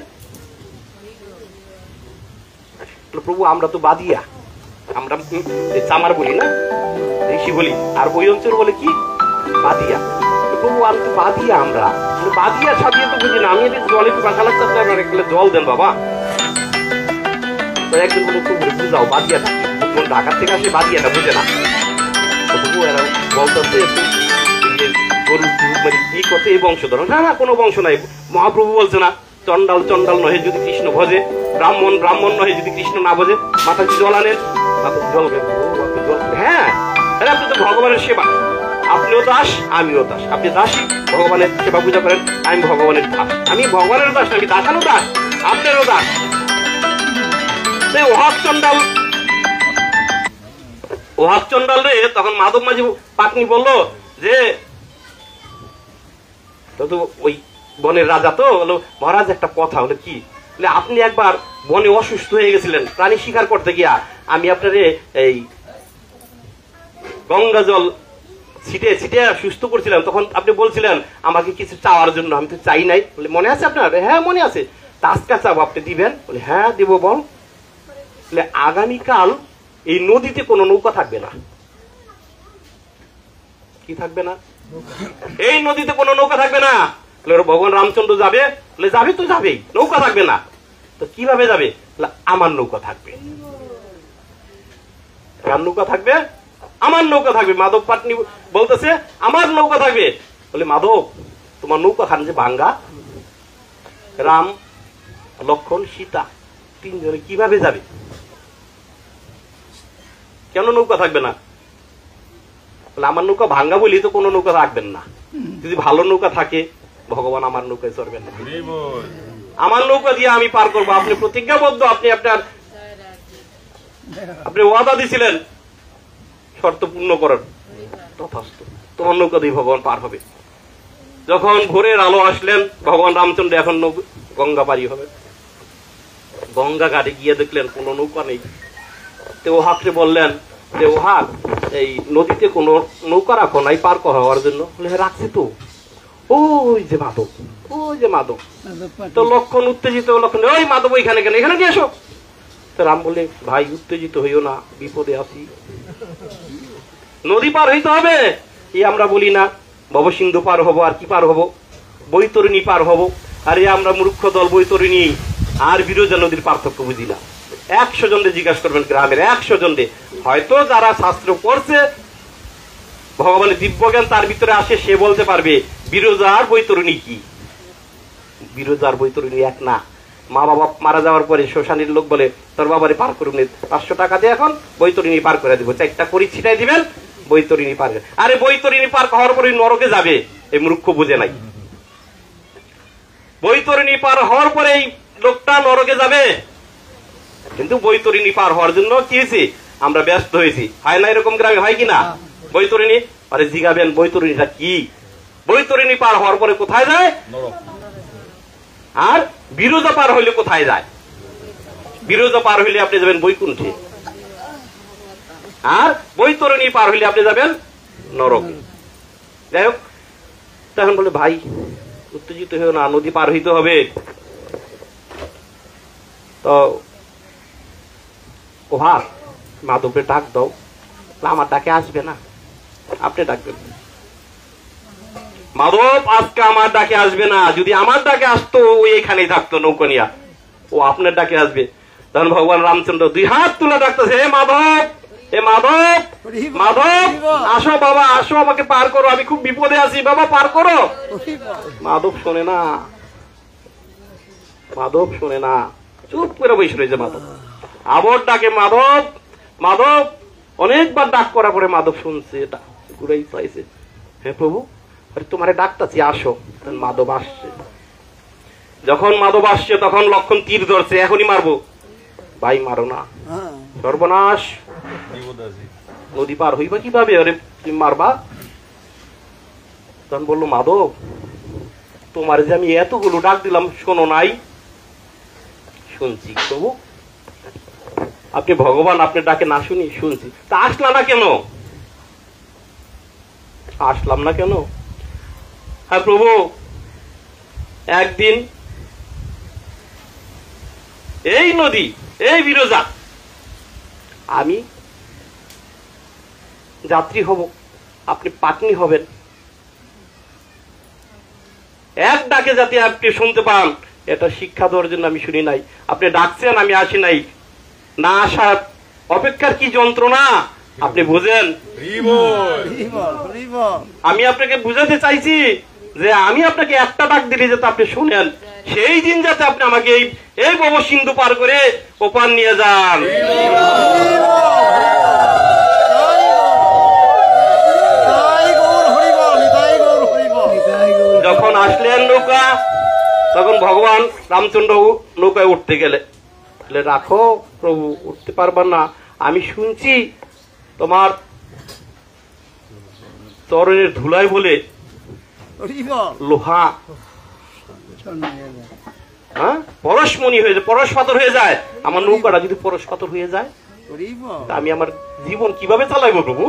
প্রভু আমরা তো বাদিয়া, আমরা চামার বলি না, ঋষি বলি, আর ওই অঞ্চল বলে কি বাদিয়া। প্রভু আমি তো বাদিয়া, আমরা বাদিয়া সাদিয়ে তো বুঝি না, আমি এদের জলে পাখা লাগতে আপনার একলে জল দেন বাবা। তো একজন বলে প্রভু বুঝাও বাদিয়াটা, কোন ঢাকার থেকে আসে বাদিয়াটা বুঝে না। প্রভু এরা বলতে গরু মানে কি করতে এই বংশধর? না না, কোনো বংশ নাই। মহাপ্রভু বলছে না, চন্ডাল চন্ডাল নহে যদি কৃষ্ণ ভজে, ব্রাহ্মণ ব্রাহ্মণ নহে যদি কৃষ্ণ না ভজে। মাতাজি জল আনেন, জল জল। হ্যাঁ, আপনি তো ভগবানের সেবা, আপনিও দাস আমিও দাস। আপনি দাসী, ভগবানের সেবা পূজা করেন, আমি ভগবানের দাস। আমি ভগবানের দাস, আমি দাসানো দাস, আপনারও দাস। ওহাব চন্ডাল, ওহাব চন্ডাল রে তখন মাধব মাঝি পাটনি বললো যে তো ওই বনের রাজা তো হলো, মহারাজ একটা কথা হলো কি, আপনি একবার বনে অসুস্থ হয়ে গেছিলেন প্রাণী শিকার করতে গিয়া, আমি আপনারে এই গঙ্গা জল ছিটে ছিটে সুস্থ করছিলাম, তখন আপনি বলছিলেন আমাকে কিছু চাওয়ার জন্য। আমি তো চাই নাই। বলে মনে আছে আপনার? হ্যাঁ মনে আছে। তা আজকে চাবো, আপনি দিবেন? বলে হ্যাঁ দিব। বল। বলে আগামীকাল এই নদীতে কোনো নৌকা থাকবে না। কি থাকবে না? এই নদীতে কোনো নৌকা থাকবে না। ভগবান রামচন্দ্র যাবে? বলে যাবে তো যাবেই, নৌকা থাকবে না। তো কিভাবে যাবে? আমার নৌকা থাকবে। কার নৌকা থাকবে? আমার নৌকা থাকবে। মাধব পাটনি বলতেছে আমার নৌকা থাকবে। বলে মাধব তোমার নৌকা খান যে ভাঙ্গা, রাম লক্ষণ সীতা 3 জনে কিভাবে যাবে? কেন নৌকা থাকবে না? আমার নৌকা ভাঙ্গা বলি তো কোনো নৌকা রাখবেন না। যদি ভালো নৌকা থাকে ভগবান আমার নৌকায় চড়বেন না। আমার নৌকা দিয়ে আমি পার করবো। আপনি প্রতিজ্ঞাবদ্ধ, আপনি ওয়াদা দিছিলেন, শর্ত পূর্ণ করেন। তথাস্তু, তোমার নৌকা দিয়ে ভগবান পার হবে। যখন ভোরের আলো আসলেন, ভগবান রামচন্দ্র এখন গঙ্গা পারি হবে। গঙ্গা ঘাটে গিয়ে দেখলেন কোনো নৌকা নেই। ওহাককে বললেন যে ওহাক, এই নদীতে কোনো নৌকা রাখো নাই পার হওয়ার জন্য? রাখছি তো, ওই যে মাধব, ওই যে মাধব। তো লক্ষণ উত্তেজিত, লক্ষণ ওই মাধব এখানে কেন, এখানে নিয়ে আসো। তো রাম বলে, ভাই উত্তেজিত হইও না, বিপদে আছি, নদী পার হইতে হবে। আমরা বলি না ভবসিন্ধু পার হবো, আর কি পার হবো, বৈতরণী পার হবো। আরে আমরা মূর্খ দল, বৈতরণী আর বিরজা নদীর পার্থক্য বুঝি না। 100 জনকে জিজ্ঞাসা করবেন, গ্রামের 100 জনকে, হয়তো যারা শাস্ত্র পড়ছে, ভগবানের দিব্যজ্ঞান তার ভিতরে আসে, সে বলতে পারবে বিরজা আর বৈতরণী কি। বিরজা আর বৈতরণী এক না। মা বাবা মারা যাওয়ার পরে শ্মশানের লোক বলে, তোর বাবারে পার করুন, 500 টাকা দিয়ে এখন বৈতরণী পার করে দিব, 4টা করি ছিটাই দিবেন, বৈতরণী পার। আরে বৈতরণী পার হওয়ার পরে নরকে যাবে, এই মূর্খ বুঝে নাই। বৈতরণী পার হওয়ার পরে এই লোকটা নরকে যাবে, কিন্তু বৈতরণী পার হওয়ার জন্য কি হয়েছে, আমরা ব্যস্ত হয়েছি। হয় না এরকম গ্রামে, হয় কিনা? বৈতরণী, আরে জিগাবেন বৈতরণীটা কি? বৈতরণী পার হওয়ার পরে কোথায় যায়? আর বিরজা পার হইলে কোথায় যায়? বিরজা পার হইলে আপনি যাবেন বৈকুণ্ঠে, আর বৈতরণী পার হইলে আপনি যাবেন নরকে। যাই হোক, তখন বলে, ভাই উত্তেজিত হইও না, নদী পার হইতে হবে। তো ওহা মাধবকে ডাক দাও। আমার ডাকে আসবে না, আপনি ডাকবেন। মাধব আজকে আমার ডাকে আসবে না, যদি আমার ডাকে আসতো ওই এখানেই থাকতো নৌকা নিয়া, ও আপনার ডাকে আসবে। তখন ভগবান রামচন্দ্র 2 হাত তুলে ডাকতেছে, হে মাধব, হে মাধব, মাধব আসো বাবা, আসো, আমাকে পার করো, আমি খুব বিপদে আছি, বাবা পার করো। মাধব শোনে না, মাধব শোনে না, চুপ করে বসে রয়েছে মাধব। আবার ডাকে, মাধব, মাধব। অনেকবার ডাক করার পরে মাধব শুনছে, এটা ঘুরেই চাইছে, হে প্রভু, তোমারে ডাকতাছি, আসো। মাধব আসছে। যখন মাধব আসছে তখন লক্ষণ তীর ধরছে, এখনই মারবো। ভাই মারো না, সর্বনাশ, নদী পার হইবা কিভাবে, আরে তুমি মারবা। তখন বললো, মাধব তোমার যে আমি এতগুলো ডাক দিলাম, শোনো নাই? শুনছি প্রভু, আপনি ভগবান, আপনি ডাকে না শুনি শুনছি। তা আসলাম না কেন? আসলাম না কেন? হ্যাঁ প্রভু, একদিন এই নদী, এই বিরজা, আমি যাত্রী হব, আপনি পাটনি হবেন। এক ডাকে যাতে আপনি শুনতে পান, এটা শিক্ষা দেওয়ার জন্য আমি শুনি নাই। আপনি ডাকছেন, আমি আসি নাই। না আসার অপেক্ষার কি যন্ত্রণা আপনি বুঝেন? আমি আপনাকে বুঝাতে চাইছি যে আমি আপনাকে একটা ডাক দিলে যাতে আপনি শুনেন, সেই দিন যাতে আপনি আমাকে এই ভবসিন্ধু পার করে ওপার নিয়ে যান। যখন আসলেন নৌকা, তখন ভগবান রামচন্দ্র নৌকায় উঠতে গেলে, রাখো প্রভু, উঠতে পারবা না, আমি শুনছি তোমার চরণের ধুলাই বলে লোহা পরশমণি হয়ে যায়, পরশ পাথর হয়ে যায়। আমার নৌকাটা যদি পরশ পাথর হয়ে যায়, আমি আমার জীবন কিভাবে চালাইবো প্রভু?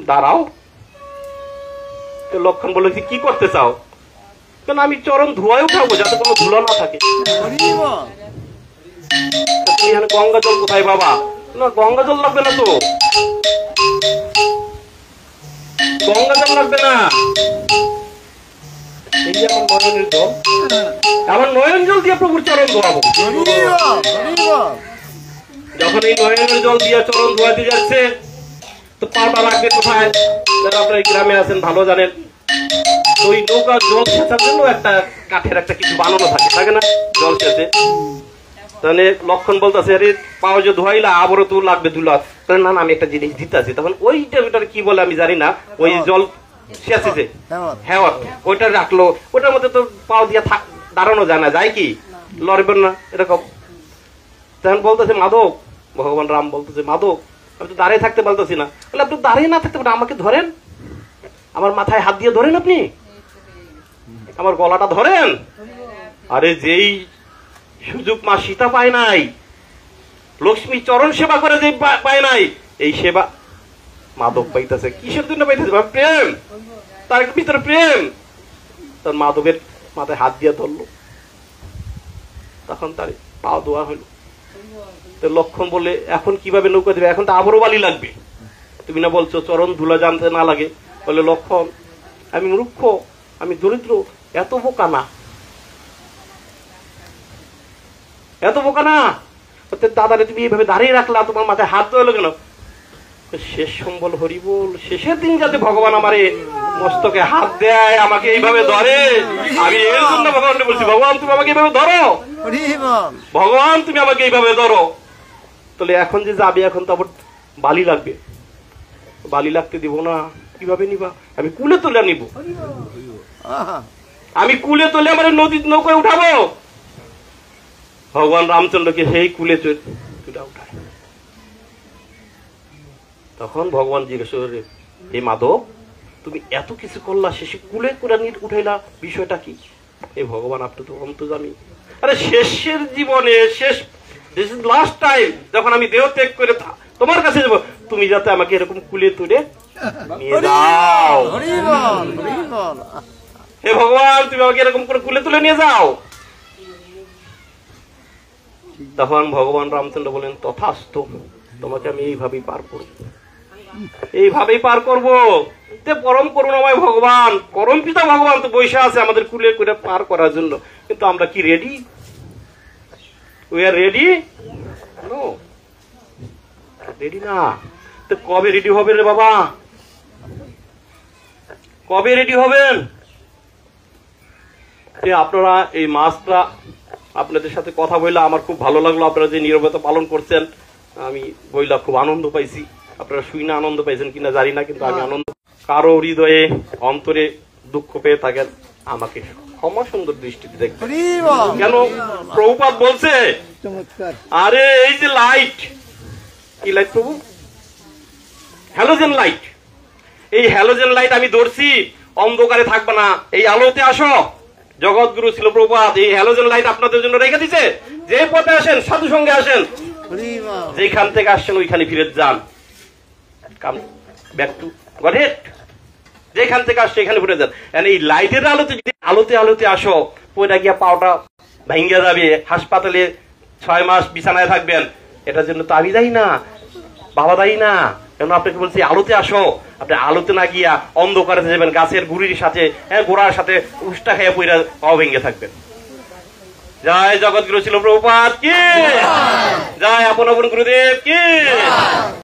দাঁড়াও। লক্ষণ বলে, কি করতে চাও? কেন আমি চরণ ধোয়ায় উঠাবো, যাতে কোনো ধুলা না থাকে। গঙ্গা জল কোথায় বাবা? না, গঙ্গা জল লাগবে না তো, গঙ্গা জল লাগবে না, এই যে আমার নয়নের জল, আমার নয়ন জল দিয়ে প্রভুর চরণ ধোয়াবো। যখন এই নয়নের জল দিয়ে চরণ ধোয়াতে যাচ্ছে, তো পাটা লাগবে কোথায়? যারা আপনার গ্রামে আছেন ভালো জানেন, ওই নৌকা জল সেচার জন্য একটা কাঠের একটা কিছু বানানো থাকে না, জল সেচে। তাহলে লক্ষণ বলতেছে, আরে পাও যে ধোয়াইলা, আবারও তো লাগবে ধুলা। তাহলে না, আমি একটা জিনিস দিতেছি। তখন ওইটা কি বলে আমি জানি না, ওই জল সেচেছে, হ্যাঁ, ওইটা রাখলো, ওটার মধ্যে তো পাও দিয়ে দাঁড়ানো যায় না, যায় কি? লড়বেন না এরকম। তখন বলতেছে মাধব, ভগবান রাম বলতেছে মাধব আমি তো দাঁড়িয়ে থাকতে বলতেছি না। বলে আপনি দাঁড়িয়ে না থাকতে পারেন, আমাকে ধরেন, আমার মাথায় হাত দিয়ে ধরেন, আপনি আমার গলাটা ধরেন। আরে যেই সুযোগ মা সীতা পায় নাই, লক্ষ্মী চরণ সেবা করে যে পায় নাই, এই সেবা মাধব পাইতেছে। কিসের জন্য পাইতেছে? প্রেম, তার ভিতরে প্রেম। তার মাধবের মাথায় হাত দিয়ে ধরলো, তখন তার পা দোয়া হলো। তো লক্ষণ বলে এখন কিভাবে নৌকা দেবে? এখন তো আবারও বালি লাগবে, তুমি না বলছো চরণ ধুলা জানতে না লাগে। বলে লক্ষণ আমি মূর্খ, আমি দরিদ্র, এত বোকা না, এত বোকা না। দাদারে তুমি এইভাবে দাঁড়িয়ে রাখলা, তোমার মাথায় হাত ধরলো কেন? শেষ সম্বল হরিবল, শেষের দিন যাতে ভগবান আমারে মস্তকে হাত দেয়, আমাকে এইভাবে ধরে, আমি এর জন্য ভগবানকে বলছি ভগবান তুমি আমাকে এইভাবে ধরো, ভগবান তুমি আমাকে এইভাবে ধরো। তাহলে এখন যে যাবে, এখন তো আবার বালি লাগবে, বালি লাগতে দিব না, কিভাবে নিবা? আমি কুলে তুলে নিব, আমি কুলে তুলে আমার নদীর নৌকায় উঠাবো। ভগবান রামচন্দ্রকে সেই কুলে তুলে উঠায়। তখন ভগবান জিজ্ঞেস করে, এই মাধব তুমি এত কিছু করলা, শেষে কুলে করে উঠাইলা, বিষয়টা কি? এই ভগবান আপনি তো অন্তর্যামী। আরে শেষের জীবনে, শেষ লাস্ট টাইম যখন আমি দেহ ত্যাগ করে তোমার কাছে যাবো, তুমি যাতে আমাকে এরকম কুলে তুলে নিয়ে যাও। হে ভগবান তুমি আমাকে এরকম করে কুলে তুলে নিয়ে যাও। তখন ভগবান রামচন্দ্র বলেন তথাস্তু, তোমাকে আমি এইভাবেই পার করবো, এইভাবেই পার করবো। পরম করুণাময় ভগবান, পরম পিতা ভগবান তো বসে আছে আমাদের কুলে করে পার করার জন্য। কিন্তু আমরা কি ready? We are ready? No, ready না। তো কবে রেডি হবে রে বাবা? কবে রেডি হবেন? আপনারা এই মাসটা আপনাদের সাথে কথা বললে আমার খুব ভালো লাগলো। আপনারা যে নীরবতা পালন করছেন, আমি বইলা খুব আনন্দ পাইছি। আপনারা শুই না আনন্দ পাইছেন কিনা জানি না, কিন্তু আমি আনন্দ। কারো হৃদয়ে অন্তরে দুঃখ পেয়ে থাকেন, আমাকে ক্ষমা সুন্দর দৃষ্টিতে দেখবেন। কেন প্রভুপাদ বলছে, আরে এই যে লাইট, কি লাইট প্রভু? Halogen light. এই হ্যালোজেন লাইট আমি ধরছি, অন্ধকারে থাকবে না, এই আলোতে আসো। জগৎগুরু ছিল প্রভুপাদ, এই হ্যালোজেন লাইট আপনাদের জন্য রেখে দিছে। যে পথে আসেন সাধু সঙ্গে আসেন, যেখান থেকে আসছেন ওইখানে ফিরে যান, কাম ব্যাক টু গডহেড। যেখান থেকে আসছে এখানে ফিরে যান। এই লাইটের আলোতে যদি আলোতে আলোতে আসো, পয়টা গিয়া পাওটা ভেঙে যাবে, হাসপাতালে 6 মাস বিছানায় থাকবেন। এটার জন্য তো আমি দায়ী না, বাবা দায়ী না। কেন আপনাকে বলছি আলোতে আসো। আপনি আলোতে না গিয়া অন্ধকারে যাবেন, গাছের গুড়ির সাথে, গোড়ার সাথে উষ্টা খেয়ে পইরা পাও ভেঙে থাকবেন। জয় জগৎগুরু ছিল প্রভুপাদ কি, জয় আপন আপন গুরুদেব কি।